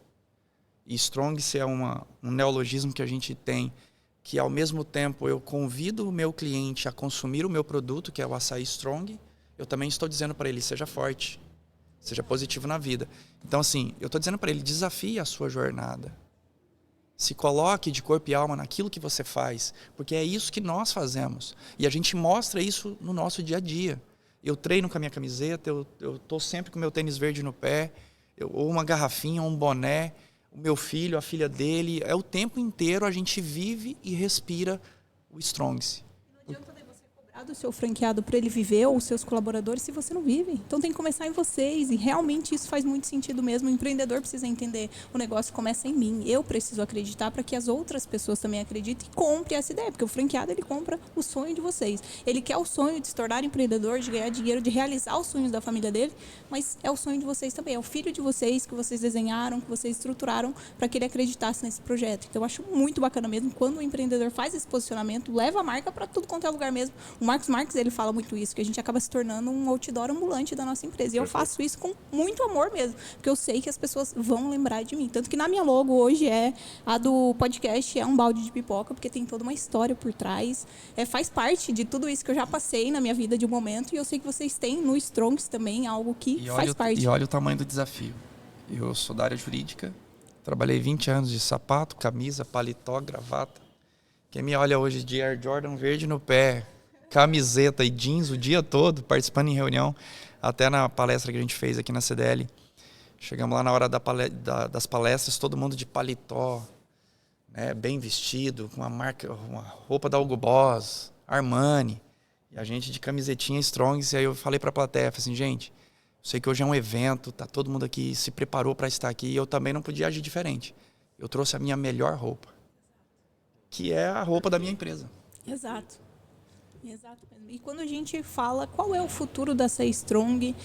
S3: E Strong-se é um neologismo que a gente tem, que ao mesmo tempo eu convido o meu cliente a consumir o meu produto, que é o açaí Strong, eu também estou dizendo para ele, seja forte, seja positivo na vida. Então, assim, eu estou dizendo para ele, desafie a sua jornada. Se coloque de corpo e alma naquilo que você faz, porque é isso que nós fazemos. E a gente mostra isso no nosso dia a dia. Eu treino com a minha camiseta, eu estou sempre com o meu tênis verde no pé, ou uma garrafinha, ou um boné, o meu filho, a filha dele. É o tempo inteiro a gente vive e respira o Strong-se.
S1: Não adianta daí você cobrar do seu franqueado para ele viver ou os seus colaboradores se você não vive. Então tem que começar em vocês e realmente isso faz muito sentido mesmo. O empreendedor precisa entender, o negócio começa em mim. Eu preciso acreditar para que as outras pessoas também acreditem e comprem essa ideia, porque o franqueado ele compra o sonho de vocês. Ele quer o sonho de se tornar empreendedor, de ganhar dinheiro, de realizar os sonhos da família dele, mas é o sonho de vocês também, é o filho de vocês que vocês desenharam, que vocês estruturaram para que ele acreditasse nesse projeto. Então eu acho muito bacana mesmo quando o empreendedor faz esse posicionamento, leva a marca para tudo quanto é lugar mesmo. O Marcos Marques, ele fala muito isso, que a gente acaba se tornando um outdoor ambulante da nossa empresa. E eu faço isso com muito amor mesmo, porque eu sei que as pessoas vão lembrar de mim. Tanto que na minha logo hoje a do podcast, é um balde de pipoca, porque tem toda uma história por trás. Faz parte de tudo isso que eu já passei na minha vida de um momento, e eu sei que vocês têm no Strongs também algo que faz parte.
S3: E olha o tamanho do desafio. Eu sou da área jurídica, trabalhei 20 anos de sapato, camisa, paletó, gravata. Quem me olha hoje de Air Jordan verde no pé, camiseta e jeans o dia todo, participando em reunião, até na palestra que a gente fez aqui na CDL. Chegamos lá na hora das palestras, todo mundo de paletó, né, bem vestido, com uma roupa da Hugo Boss, Armani, e a gente de camisetinha Strongs. E aí eu falei para a plateia, falei assim, gente, eu sei que hoje é um evento, tá todo mundo aqui se preparou para estar aqui, e eu também não podia agir diferente. Eu trouxe a minha melhor roupa, que é a roupa da minha empresa.
S1: Exato. Exato mesmo. E quando a gente fala qual é o futuro da Say Strong,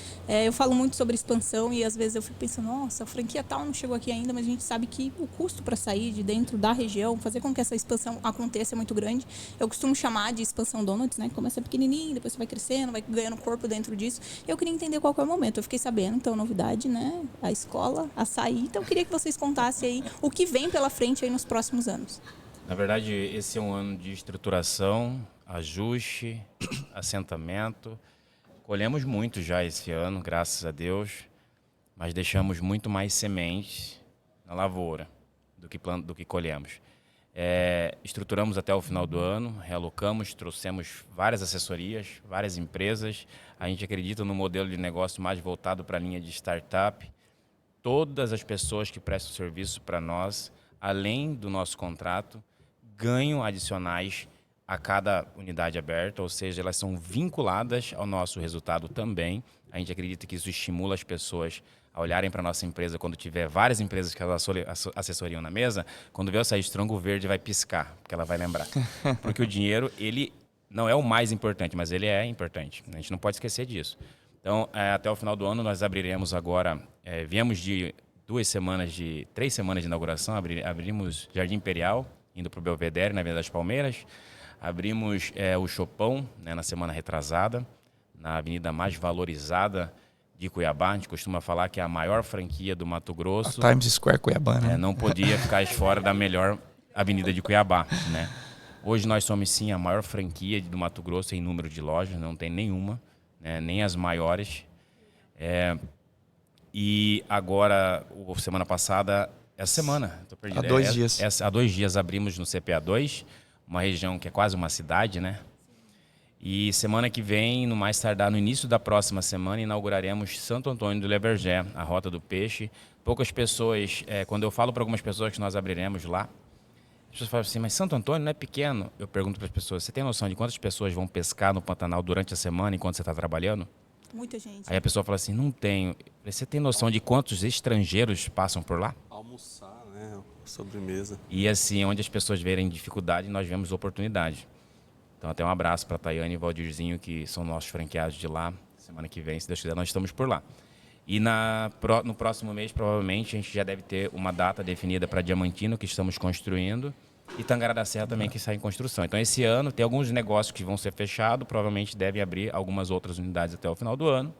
S1: eu falo muito sobre expansão e às vezes eu fico pensando, nossa, a franquia tal não chegou aqui ainda, mas a gente sabe que o custo para sair de dentro da região, fazer com que essa expansão aconteça é muito grande. Eu costumo chamar de expansão donuts, né? Começa pequenininho, depois você vai crescendo, vai ganhando corpo dentro disso. Eu queria entender qual é o momento. Eu fiquei sabendo, então, novidade, né? A escola, açaí. Então, eu queria que vocês contassem aí o que vem pela frente aí nos próximos anos.
S4: Na verdade, esse é um ano de estruturação, ajuste, assentamento. Colhemos muito já esse ano, graças a Deus, mas deixamos muito mais sementes na lavoura do que colhemos. Estruturamos até o final do ano, realocamos, trouxemos várias assessorias, várias empresas. A gente acredita no modelo de negócio mais voltado para a linha de startup. Todas as pessoas que prestam serviço para nós, além do nosso contrato, ganham adicionais a cada unidade aberta, ou seja, elas são vinculadas ao nosso resultado também. A gente acredita que isso estimula as pessoas a olharem para a nossa empresa quando tiver várias empresas que elas assessoriam na mesa. Quando vê o açaí Strong, o verde vai piscar, porque ela vai lembrar. Porque o dinheiro, ele não é o mais importante, mas ele é importante. A gente não pode esquecer disso. Então, até o final do ano, nós abriremos agora, viemos de 3 semanas de inauguração, abrimos Jardim Imperial, indo para o Belvedere, na Avenida das Palmeiras. Abrimos o Chopão, né, na semana retrasada, na avenida mais valorizada de Cuiabá. A gente costuma falar que é a maior franquia do Mato Grosso.
S3: A Times Square Cuiabá, né?
S4: Não podia ficar fora da melhor avenida de Cuiabá, né? Hoje nós somos, sim, a maior franquia do Mato Grosso em número de lojas, não tem nenhuma, né, nem as maiores. E agora, semana passada... Essa semana, estou perdido.
S3: Há 2 dias.
S4: Há 2 dias abrimos no CPA 2, uma região que é quase uma cidade, né? E semana que vem, no mais tardar, no início da próxima semana, inauguraremos Santo Antônio do Levergé, a Rota do Peixe. Poucas pessoas, quando eu falo para algumas pessoas que nós abriremos lá, as pessoas falam assim, mas Santo Antônio não é pequeno? Eu pergunto para as pessoas, você tem noção de quantas pessoas vão pescar no Pantanal durante a semana enquanto você está trabalhando?
S1: Muita gente.
S4: Aí a pessoa fala assim, não tenho. Você tem noção de quantos estrangeiros passam por lá?
S2: Almoçar, né? Sobremesa.
S4: E assim, onde as pessoas verem dificuldade, nós vemos oportunidade. Então, até um abraço para a Tayane e Valdirzinho, que são nossos franqueados de lá. Semana que vem, se Deus quiser, nós estamos por lá. E no próximo mês, provavelmente, a gente já deve ter uma data definida para Diamantino, que estamos construindo, e Tangará da Serra também, que está em construção. Então, esse ano, tem alguns negócios que vão ser fechados, provavelmente devem abrir algumas outras unidades até o final do ano.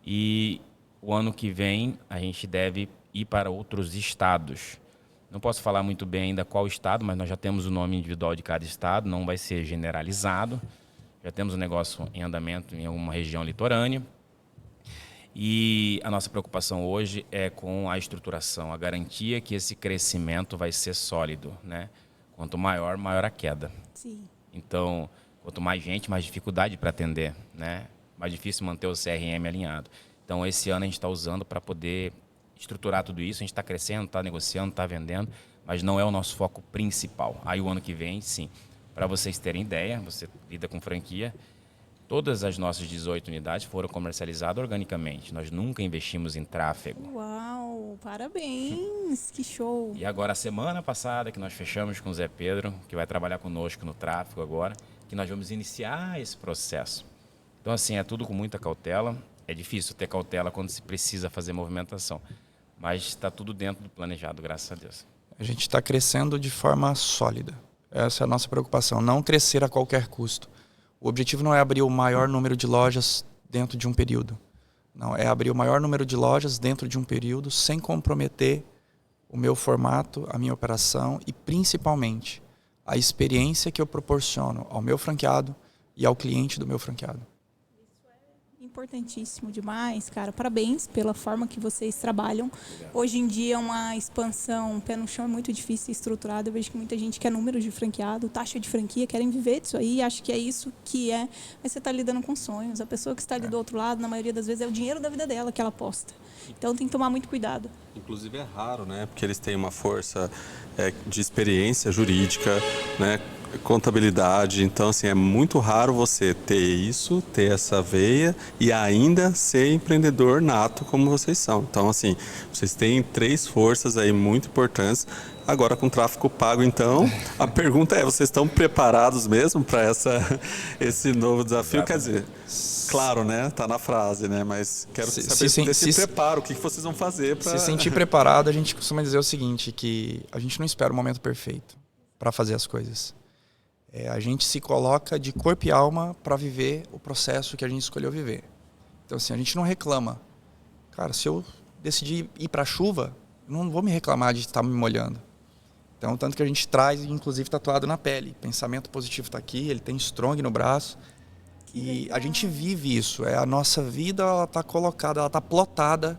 S4: E o ano que vem a gente deve ir para outros estados. Não posso falar muito bem ainda qual estado, mas nós já temos o nome individual de cada estado, não vai ser generalizado. Já temos um negócio em andamento em alguma região litorânea. E a nossa preocupação hoje é com a estruturação, a garantia que esse crescimento vai ser sólido, né? Quanto maior, maior a queda.
S1: Sim.
S4: Então, quanto mais gente, mais dificuldade para atender, né? Mais difícil manter o CRM alinhado. Então, esse ano a gente está usando para poder estruturar tudo isso. A gente está crescendo, está negociando, está vendendo, mas não é o nosso foco principal. Aí, o ano que vem, sim. Para vocês terem ideia, você lida com franquia, todas as nossas 18 unidades foram comercializadas organicamente. Nós nunca investimos em tráfego.
S1: Uau, parabéns, que show.
S4: E agora, a semana passada, que nós fechamos com o Zé Pedro, que vai trabalhar conosco no tráfego agora, que nós vamos iniciar esse processo. Então, assim, é tudo com muita cautela. É difícil ter cautela quando se precisa fazer movimentação. Mas está tudo dentro do planejado, graças a Deus.
S3: A gente está crescendo de forma sólida. Essa é a nossa preocupação, não crescer a qualquer custo. O objetivo não é abrir o maior número de lojas dentro de um período. Não, é abrir o maior número de lojas dentro de um período sem comprometer o meu formato, a minha operação e, principalmente, a experiência que eu proporciono ao meu franqueado e ao cliente do meu franqueado.
S1: Importantíssimo demais, cara. Parabéns pela forma que vocês trabalham. Hoje em dia, uma expansão pé no chão é muito difícil e estruturada. Eu vejo que muita gente quer números de franqueado, taxa de franquia, querem viver disso aí. Acho que é isso que é. Mas você está lidando com sonhos. A pessoa que está ali do outro lado, na maioria das vezes, é o dinheiro da vida dela que ela aposta. Então, tem que tomar muito cuidado.
S2: Inclusive é raro, né? Porque eles têm uma força de experiência jurídica, né? Contabilidade, então assim, é muito raro você ter isso, ter essa veia e ainda ser empreendedor nato como vocês são. Então assim, vocês têm 3 forças aí muito importantes. Agora com tráfego pago, então, a pergunta é, vocês estão preparados mesmo para esse novo desafio?
S4: Exatamente.
S2: Quer dizer, claro, né? Tá na frase, né? Mas quero saber desse preparo, o que vocês vão fazer para...
S3: Se sentir preparado, a gente costuma dizer o seguinte, que a gente não espera o momento perfeito para fazer as coisas. A gente se coloca de corpo e alma para viver o processo que a gente escolheu viver. Então, assim, a gente não reclama. Cara, se eu decidir ir para a chuva, não vou me reclamar de estar me molhando. Então, tanto que a gente traz, inclusive, tatuado na pele. Pensamento positivo está aqui, ele tem strong no braço. E a gente vive isso. A nossa vida, ela está colocada, ela está plotada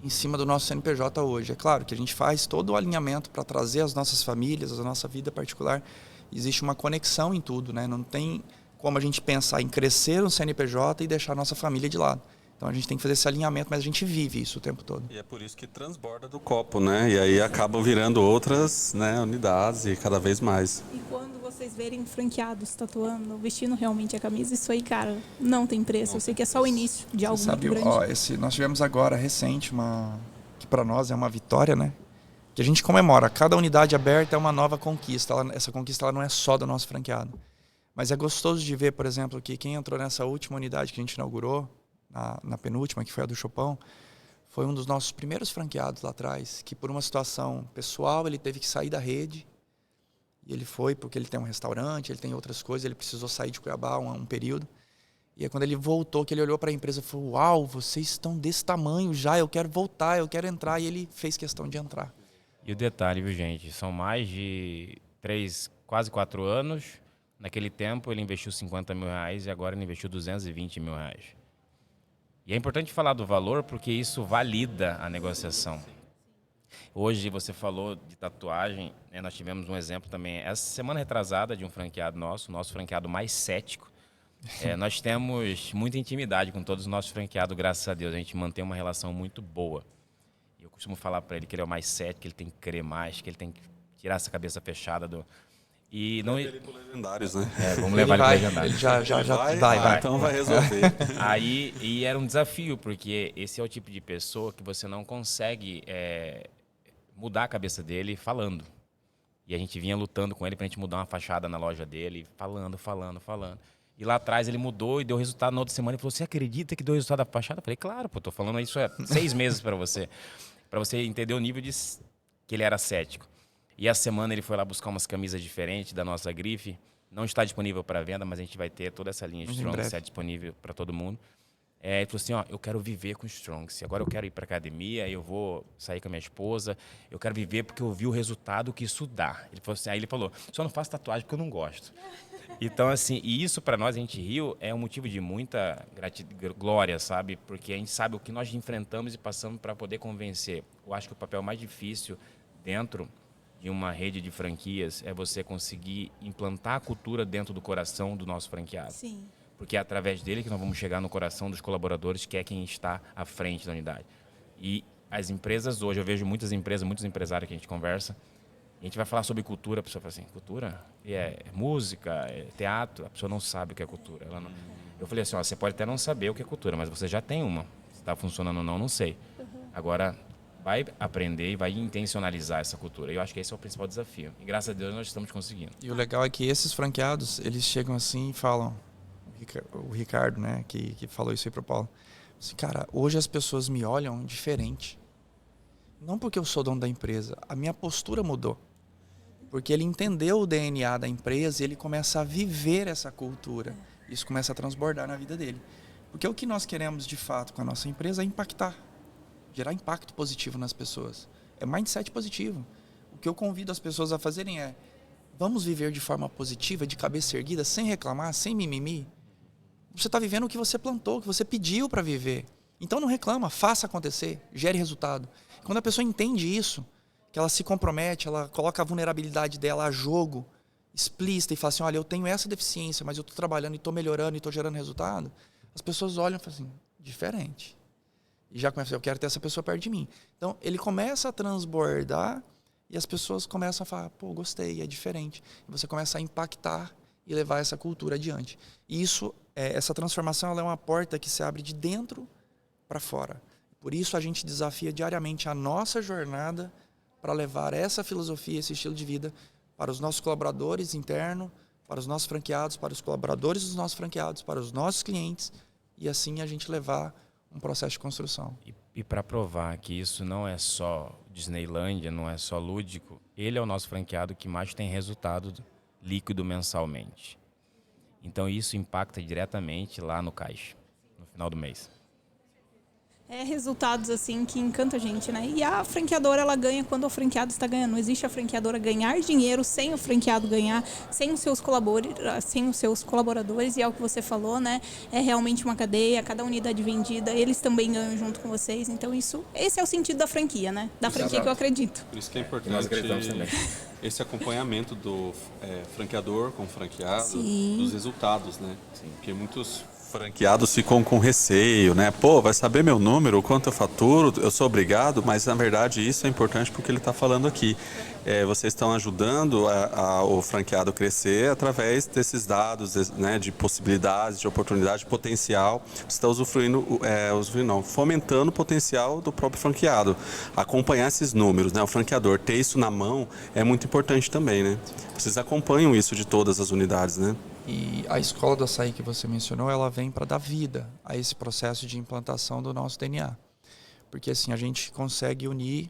S3: em cima do nosso CNPJ hoje. É claro que a gente faz todo o alinhamento para trazer as nossas famílias, a nossa vida particular. Existe uma conexão em tudo, né? Não tem como a gente pensar em crescer um CNPJ e deixar a nossa família de lado. Então a gente tem que fazer esse alinhamento, mas a gente vive isso o tempo todo.
S2: E é por isso que transborda do copo, né? E aí acabam virando outras, né, unidades e cada vez mais.
S1: E quando vocês verem franqueados tatuando, vestindo realmente a camisa, isso aí, cara, não tem preço. Eu sei que é só o início de algo muito grande.
S3: Nós tivemos agora, recente, que para nós é uma vitória, né? Que a gente comemora. Cada unidade aberta é uma nova conquista. Essa conquista ela não é só do nosso franqueado. Mas é gostoso de ver, por exemplo, que quem entrou nessa última unidade que a gente inaugurou, na penúltima, que foi a do Chopão, foi um dos nossos primeiros franqueados lá atrás, que por uma situação pessoal ele teve que sair da rede. E ele foi porque ele tem um restaurante, ele tem outras coisas, ele precisou sair de Cuiabá um período. E aí quando ele voltou, que ele olhou para a empresa e falou, uau, vocês estão desse tamanho já, eu quero voltar, eu quero entrar. E ele fez questão de entrar.
S4: E o detalhe, viu, gente? São mais de 3, quase 4 anos. Naquele tempo ele investiu 50 mil reais e agora ele investiu 220 mil reais. E é importante falar do valor porque isso valida a negociação. Hoje você falou de tatuagem, né? Nós tivemos um exemplo também. Essa semana retrasada de um franqueado nosso franqueado mais cético. Nós temos muita intimidade com todos os nossos franqueados, graças a Deus. A gente mantém uma relação muito boa. Eu costumo falar para ele que ele é o mais cético, que ele tem que crer mais, que ele tem que tirar essa cabeça fechada do... E não...
S2: Ele pro Legendários, né?
S4: Vamos levar ele pro Legendários.
S3: Ele já vai.
S2: Então vai resolver.
S4: Aí, e era um desafio, porque esse é o tipo de pessoa que você não consegue mudar a cabeça dele falando. E a gente vinha lutando com ele pra gente mudar uma fachada na loja dele, falando. E lá atrás ele mudou e deu resultado na outra semana. Ele falou, você acredita que deu resultado da fachada? Eu falei, claro, pô, tô falando isso há 6 meses para você entender o nível que ele era cético. E a semana ele foi lá buscar umas camisas diferentes da nossa grife. Não está disponível para venda, mas a gente vai ter toda essa linha de Strong Set disponível para todo mundo. Ele falou assim, ó, eu quero viver com Strongs. Agora eu quero ir para academia, eu vou sair com a minha esposa. Eu quero viver porque eu vi o resultado que isso dá. Ele falou assim, aí ele falou, só não faço tatuagem porque eu não gosto. Então, assim, e isso para nós, a gente riu, é um motivo de muita glória, sabe? Porque a gente sabe o que nós enfrentamos e passamos para poder convencer. Eu acho que o papel mais difícil dentro de uma rede de franquias é você conseguir implantar a cultura dentro do coração do nosso franqueado.
S1: Sim.
S4: Porque é através dele que nós vamos chegar no coração dos colaboradores, que é quem está à frente da unidade. E as empresas hoje, eu vejo muitas empresas, muitos empresários que a gente conversa, e a gente vai falar sobre cultura, a pessoa fala assim, cultura? É música, é teatro? A pessoa não sabe o que é cultura. Ela não... Eu falei assim, ó, você pode até não saber o que é cultura, mas você já tem uma. Se está funcionando ou não, não sei. Agora, vai aprender e vai intencionalizar essa cultura. E eu acho que esse é o principal desafio. E graças a Deus nós estamos conseguindo.
S3: E o legal é que esses franqueados, eles chegam assim e falam, o Ricardo, né, que falou isso aí pro Paulo, assim, cara, hoje as pessoas me olham diferente. Não porque eu sou dono da empresa, a minha postura mudou. Porque ele entendeu o DNA da empresa e ele começa a viver essa cultura. Isso começa a transbordar na vida dele. Porque o que nós queremos de fato com a nossa empresa é impactar, gerar impacto positivo nas pessoas. É mindset positivo. O que eu convido as pessoas a fazerem é, vamos viver de forma positiva, de cabeça erguida, sem reclamar, sem mimimi. Você está vivendo o que você plantou, o que você pediu para viver. Então não reclama, faça acontecer, gere resultado. Quando a pessoa entende isso, que ela se compromete, ela coloca a vulnerabilidade dela a jogo, explícita e fala assim, olha, eu tenho essa deficiência, mas eu estou trabalhando e estou melhorando e estou gerando resultado, as pessoas olham e falam assim, diferente. E já começa, eu quero ter essa pessoa perto de mim. Então ele começa a transbordar e as pessoas começam a falar, pô, gostei, é diferente. E você começa a impactar e levar essa cultura adiante. E isso, essa transformação, ela é uma porta que se abre de dentro para fora. Por isso a gente desafia diariamente a nossa jornada para levar essa filosofia, esse estilo de vida para os nossos colaboradores internos, para os nossos franqueados, para os colaboradores dos nossos franqueados, para os nossos clientes e assim a gente levar um processo de construção.
S4: E para provar que isso não é só Disneylândia, não é só lúdico, ele é o nosso franqueado que mais tem resultado líquido mensalmente. Então isso impacta diretamente lá no caixa, no final do mês.
S1: Resultados assim que encantam a gente, né? E a franqueadora, ela ganha quando o franqueado está ganhando. Não existe a franqueadora ganhar dinheiro sem o franqueado ganhar, sem os seus colaboradores, e é o que você falou, né? É realmente uma cadeia, cada unidade vendida, eles também ganham junto com vocês. Então esse é o sentido da franquia, né? Da franquia que eu acredito.
S2: Por isso que é importante
S4: nós acreditamos também.
S2: Esse acompanhamento do franqueador com o franqueado,
S1: Sim.
S2: dos resultados, né? Sim. Porque muitos franqueados ficam com receio, né? Pô, vai saber meu número, quanto eu faturo, eu sou obrigado, mas na verdade isso é importante porque ele está falando aqui. Vocês estão ajudando o franqueado crescer através desses dados, né, de possibilidades, de oportunidade, de potencial. Você está fomentando o potencial do próprio franqueado. Acompanhar esses números, né? O franqueador ter isso na mão é muito importante também, né? Vocês acompanham isso de todas as unidades, né?
S3: E a escola do açaí que você mencionou, ela vem para dar vida a esse processo de implantação do nosso DNA. Porque assim, a gente consegue unir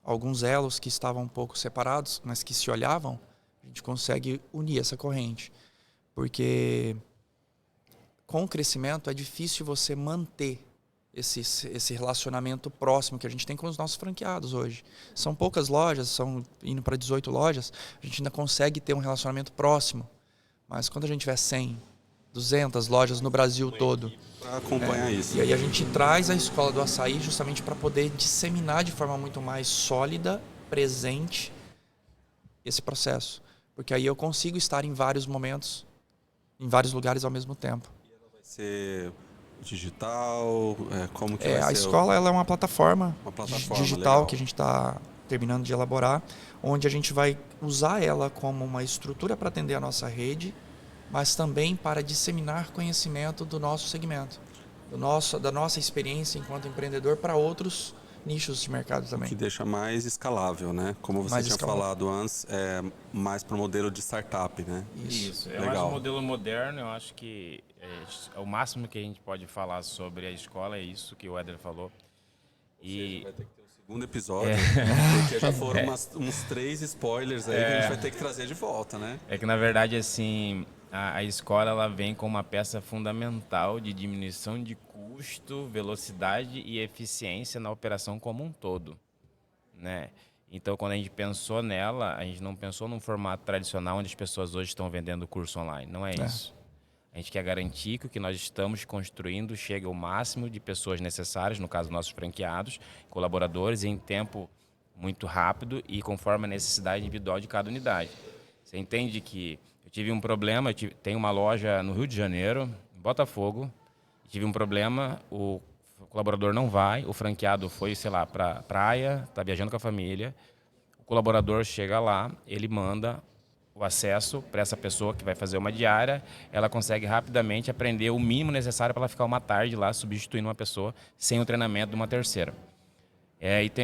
S3: alguns elos que estavam um pouco separados, mas que se olhavam, a gente consegue unir essa corrente. Porque com o crescimento é difícil você manter esse relacionamento próximo que a gente tem com os nossos franqueados hoje. São poucas lojas, são indo para 18 lojas, a gente ainda consegue ter um relacionamento próximo. Mas quando a gente tiver 100, 200 lojas no Brasil todo,
S2: para acompanhar isso.
S3: E aí a gente traz a escola do açaí justamente para poder disseminar de forma muito mais sólida, presente, esse processo. Porque aí eu consigo estar em vários momentos, em vários lugares ao mesmo tempo.
S2: E ela vai ser digital? Como que vai ser?
S3: A escola ela é uma plataforma digital
S2: legal.
S3: Que a gente está terminando de elaborar, onde a gente vai usar ela como uma estrutura para atender a nossa rede, mas também para disseminar conhecimento do nosso segmento, da nossa experiência enquanto empreendedor para outros nichos de mercado também.
S2: Que deixa mais escalável, né? Como você tinha falado antes, mais para o modelo de startup, né?
S4: Isso. Eu acho o modelo moderno, eu acho que o máximo que a gente pode falar sobre a escola é isso que o Éder falou.
S2: E vai ter que ter o segundo episódio, porque já foram uns 3 spoilers aí que a gente vai ter que trazer de volta, né?
S4: É que, na verdade, assim, a escola ela vem com uma peça fundamental de diminuição de custo, velocidade e eficiência na operação como um todo, né? Então, quando a gente pensou nela, a gente não pensou num formato tradicional onde as pessoas hoje estão vendendo curso online. Não é isso. A gente quer garantir que o que nós estamos construindo chegue ao máximo de pessoas necessárias, no caso, nossos franqueados, colaboradores, em tempo muito rápido e conforme a necessidade individual de cada unidade. Você entende que eu tive um problema, tenho uma loja no Rio de Janeiro, em Botafogo, tive um problema, o colaborador não vai, o franqueado foi, sei lá, para praia, está viajando com a família, o colaborador chega lá, ele manda o acesso para essa pessoa que vai fazer uma diária, ela consegue rapidamente aprender o mínimo necessário para ela ficar uma tarde lá substituindo uma pessoa sem o treinamento de uma terceira.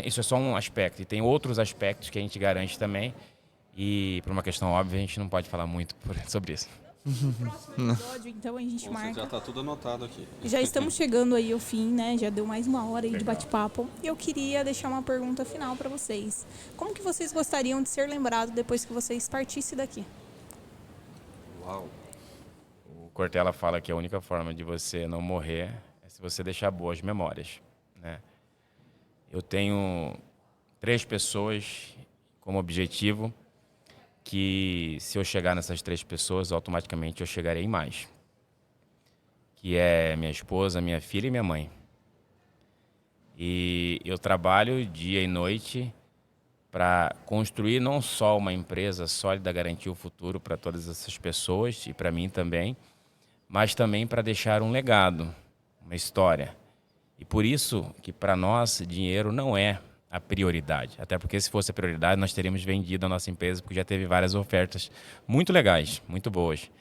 S4: Isso é só um aspecto, e tem outros aspectos que a gente garante também, e por uma questão óbvia a gente não pode falar muito sobre isso.
S1: No próximo episódio, então, a gente marca.
S2: Já está tudo anotado aqui.
S1: Já estamos chegando aí ao fim, né? Já deu mais uma hora aí de bate-papo. E eu queria deixar uma pergunta final para vocês. Como que vocês gostariam de ser lembrados depois que vocês partissem daqui?
S2: Uau!
S4: O Cortella fala que a única forma de você não morrer é se você deixar boas memórias, né? Eu tenho 3 pessoas como objetivo que, se eu chegar nessas 3 pessoas, automaticamente eu chegarei em mais. Que é minha esposa, minha filha e minha mãe. E eu trabalho dia e noite para construir não só uma empresa sólida, garantir o futuro para todas essas pessoas e para mim também, mas também para deixar um legado, uma história. E por isso que para nós dinheiro não é a prioridade. Até porque se fosse a prioridade nós teríamos vendido a nossa empresa, porque já teve várias ofertas muito legais, muito boas,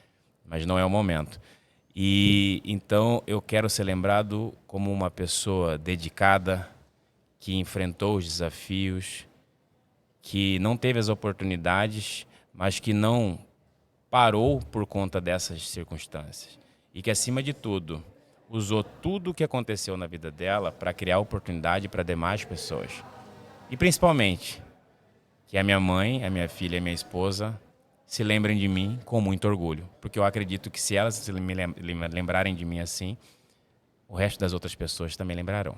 S4: mas não é o momento. E então eu quero ser lembrado como uma pessoa dedicada, que enfrentou os desafios, que não teve as oportunidades, mas que não parou por conta dessas circunstâncias. E que, acima de tudo, usou tudo o que aconteceu na vida dela para criar oportunidade para demais pessoas. E principalmente, que a minha mãe, a minha filha e a minha esposa se lembrem de mim com muito orgulho. Porque eu acredito que se elas se lembrarem de mim assim, o resto das outras pessoas também lembrarão.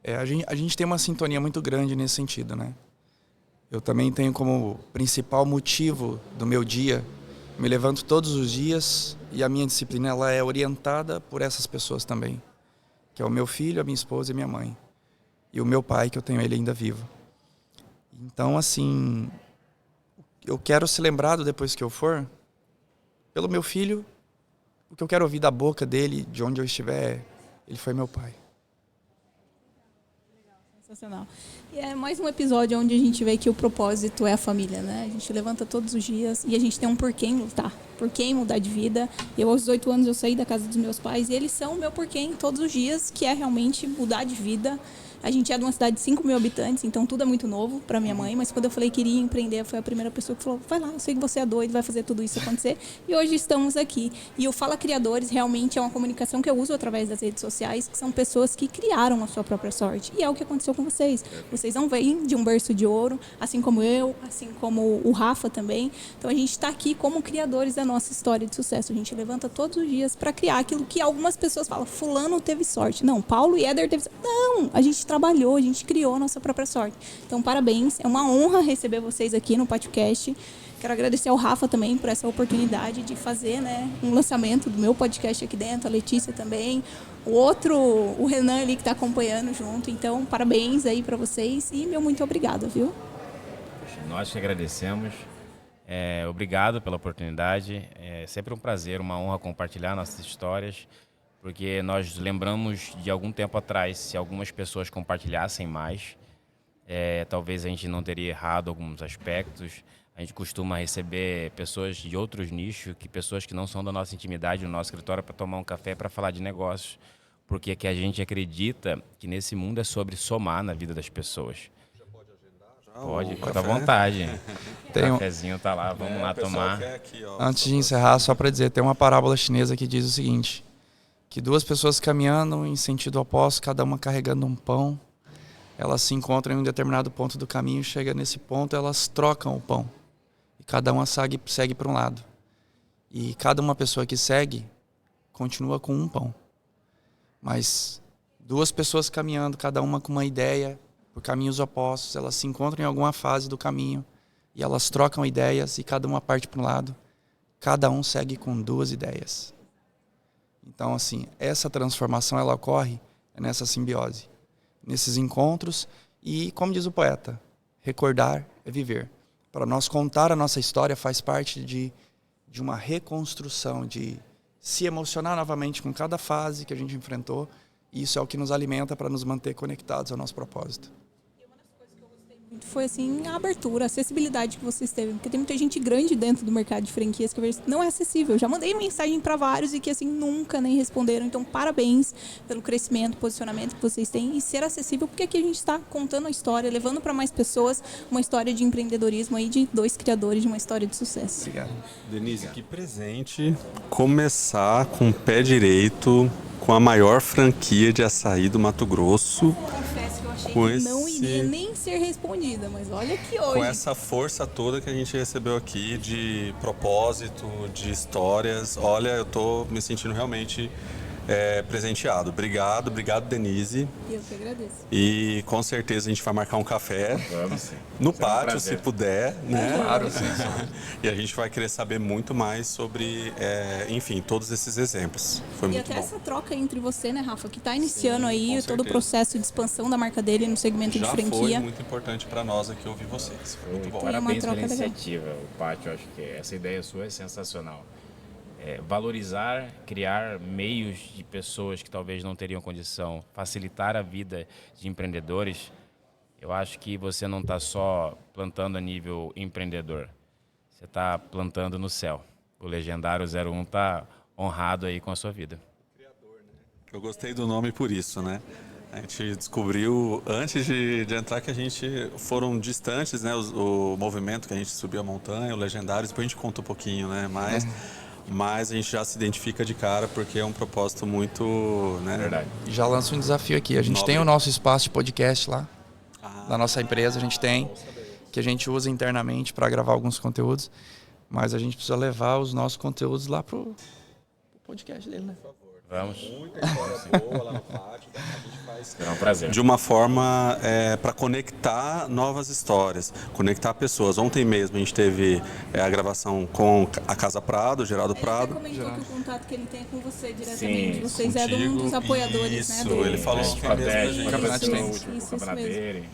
S3: A gente tem uma sintonia muito grande nesse sentido, né? Eu também tenho como principal motivo do meu dia, me levanto todos os dias e a minha disciplina ela é orientada por essas pessoas também, que é o meu filho, a minha esposa e minha mãe. E o meu pai, que eu tenho ele ainda vivo. Então, assim, eu quero ser lembrado depois que eu for, pelo meu filho, o que eu quero ouvir da boca dele, de onde eu estiver, ele foi meu pai.
S1: Sensacional. E é mais um episódio onde a gente vê que o propósito é a família, né? A gente levanta todos os dias e a gente tem um porquê em lutar, porquê em mudar de vida. Eu, aos 18 anos, eu saí da casa dos meus pais e eles são o meu porquê em todos os dias, que é realmente mudar de vida. A gente é de uma cidade de 5 mil habitantes, então tudo é muito novo para minha mãe, mas quando eu falei que iria empreender, foi a primeira pessoa que falou, vai lá, eu sei que você é doido, vai fazer tudo isso acontecer. E hoje estamos aqui. E o Fala Criadores realmente é uma comunicação que eu uso através das redes sociais, que são pessoas que criaram a sua própria sorte. E é o que aconteceu com vocês. Vocês não vêm de um berço de ouro, assim como eu, assim como o Rafa também. Então a gente está aqui como criadores da nossa história de sucesso. A gente levanta todos os dias para criar aquilo que algumas pessoas falam, fulano teve sorte. Não, Paulo e Éder teve sorte. Não, a gente trabalhou, a gente criou a nossa própria sorte. Então, parabéns. É uma honra receber vocês aqui no podcast. Quero agradecer ao Rafa também por essa oportunidade de fazer, né, um lançamento do meu podcast aqui dentro, a Letícia também, o Renan ali que está acompanhando junto. Então, parabéns aí para vocês e meu muito obrigado, viu?
S4: Nós que agradecemos. Obrigado pela oportunidade. É sempre um prazer, uma honra compartilhar nossas histórias, porque nós lembramos de algum tempo atrás, se algumas pessoas compartilhassem mais, talvez a gente não teria errado alguns aspectos. A gente costuma receber pessoas de outros nichos, pessoas que não são da nossa intimidade no nosso escritório para tomar um café, para falar de negócios, porque que a gente acredita que nesse mundo é sobre somar na vida das pessoas.
S2: Já pode agendar?
S4: Pode, fica à vontade. O cafezinho tá lá, vamos lá tomar.
S2: Aqui, ó,
S3: Antes de encerrar, só para dizer, tem uma parábola chinesa que diz o seguinte, que 2 pessoas caminhando em sentido oposto, cada uma carregando um pão, elas se encontram em um determinado ponto do caminho, chega nesse ponto, elas trocam o pão. E cada uma segue para um lado. E cada uma pessoa que segue continua com um pão. Mas 2 pessoas caminhando, cada uma com uma ideia, por caminhos opostos, elas se encontram em alguma fase do caminho e elas trocam ideias e cada uma parte para um lado. Cada um segue com 2 ideias. Então, assim, essa transformação ela ocorre nessa simbiose, nesses encontros e, como diz o poeta, recordar é viver. Para nós contar a nossa história faz parte de uma reconstrução, de se emocionar novamente com cada fase que a gente enfrentou. E isso é o que nos alimenta para nos manter conectados ao nosso propósito.
S1: Foi assim a abertura, a acessibilidade que vocês teve, porque tem muita gente grande dentro do mercado de franquias que não é acessível. Já mandei mensagem para vários e que assim nunca nem responderam. Então parabéns pelo crescimento, posicionamento que vocês têm e ser acessível, porque aqui a gente está contando a história, levando para mais pessoas uma história de empreendedorismo aí de 2 criadores de uma história de sucesso.
S3: Obrigado.
S2: Denise, que presente começar com o pé direito com a maior franquia de açaí do Mato Grosso.
S1: Confesso que eu achei
S2: Com
S1: que não
S2: esse-
S1: iria nem ser respondida, mas olha que hoje.
S2: Com essa força toda que a gente recebeu aqui de propósito, de histórias, olha, eu tô me sentindo realmente presenteado. Obrigado, Denise.
S1: Eu que agradeço.
S2: E com certeza a gente vai marcar um café
S4: Vamos sim.
S2: no
S4: Será um
S2: pátio, se
S4: prazer.
S2: puder, né?
S3: Claro, sim.
S2: E a gente vai querer saber muito mais sobre, enfim, todos esses exemplos. Foi
S1: E
S2: muito
S1: até
S2: bom.
S1: essa troca entre você, né, Rafa, que está iniciando
S2: Sim,
S1: aí
S2: com
S1: todo o
S2: certeza.
S1: processo de expansão da marca dele no segmento
S2: Já
S1: de
S2: foi
S1: franquia.
S2: muito importante para nós aqui ouvir vocês. Foi muito bom.
S1: Foi uma
S4: Parabéns pela
S1: troca legal.
S4: iniciativa, o Pátio. Acho que essa ideia sua é sensacional. Valorizar, criar meios de pessoas que talvez não teriam condição, facilitar a vida de empreendedores. Eu acho que você não está só plantando a nível empreendedor, você está plantando no céu. O Legendário 01 está honrado aí com a sua vida.
S2: Eu gostei do nome por isso, né? A gente descobriu, antes de entrar, que a gente foram distantes, né? O movimento que a gente subiu a montanha, o Legendário, depois a gente conta um pouquinho, né? Mas a gente já se identifica de cara porque é um propósito muito, né?
S4: Verdade.
S3: E já lanço um desafio aqui. A gente
S2: Nobre.
S3: tem o nosso espaço de podcast lá, da nossa empresa. A gente tem, que a gente usa internamente para gravar alguns conteúdos. Mas a gente precisa levar os nossos conteúdos lá pro podcast dele, né?
S4: Vamos.
S2: Muita história boa lá no pátio, a gente faz
S4: Será um prazer.
S2: de uma forma para conectar novas histórias, conectar pessoas. Ontem mesmo a gente teve a gravação com a Casa Prado, Geraldo
S1: Ele
S2: Prado.
S1: até comentou que o contato que ele tem é com você diretamente.
S4: Sim,
S1: Vocês é um dos apoiadores, né?
S2: Isso, ele falou que é mesmo da gente.
S3: Campeonato
S1: Isso,
S3: de
S1: isso,
S4: o
S1: isso
S4: campeonato
S1: mesmo.
S4: dele.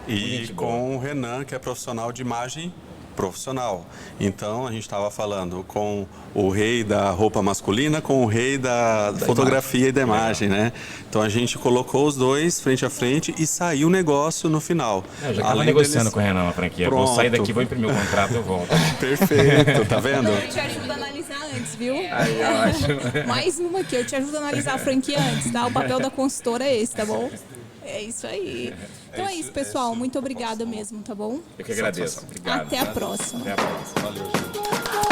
S2: E
S4: Gente boa.
S2: com o Renan, que é profissional de imagem profissional. Então a gente estava falando com o rei da roupa masculina, com o rei da fotografia e da imagem, né? Então a gente colocou os dois frente a frente e saiu o negócio no final.
S4: Eu já estava
S2: Além
S4: negociando
S2: deles-
S4: com o Renan a franquia.
S2: Pronto.
S4: Vou sair daqui, vou imprimir o contrato e eu volto.
S2: Perfeito, tá vendo?
S1: Eu te ajudo a analisar antes, viu?
S4: Aí, ótimo.
S1: Mais uma aqui, eu te ajudo a analisar a franquia antes, tá? O papel da consultora é esse, tá bom? É isso aí. Então é isso, pessoal. Muito obrigada mesmo, tá bom?
S4: Eu que agradeço. Obrigado.
S1: Até a próxima.
S4: Até a próxima.
S2: Valeu, gente.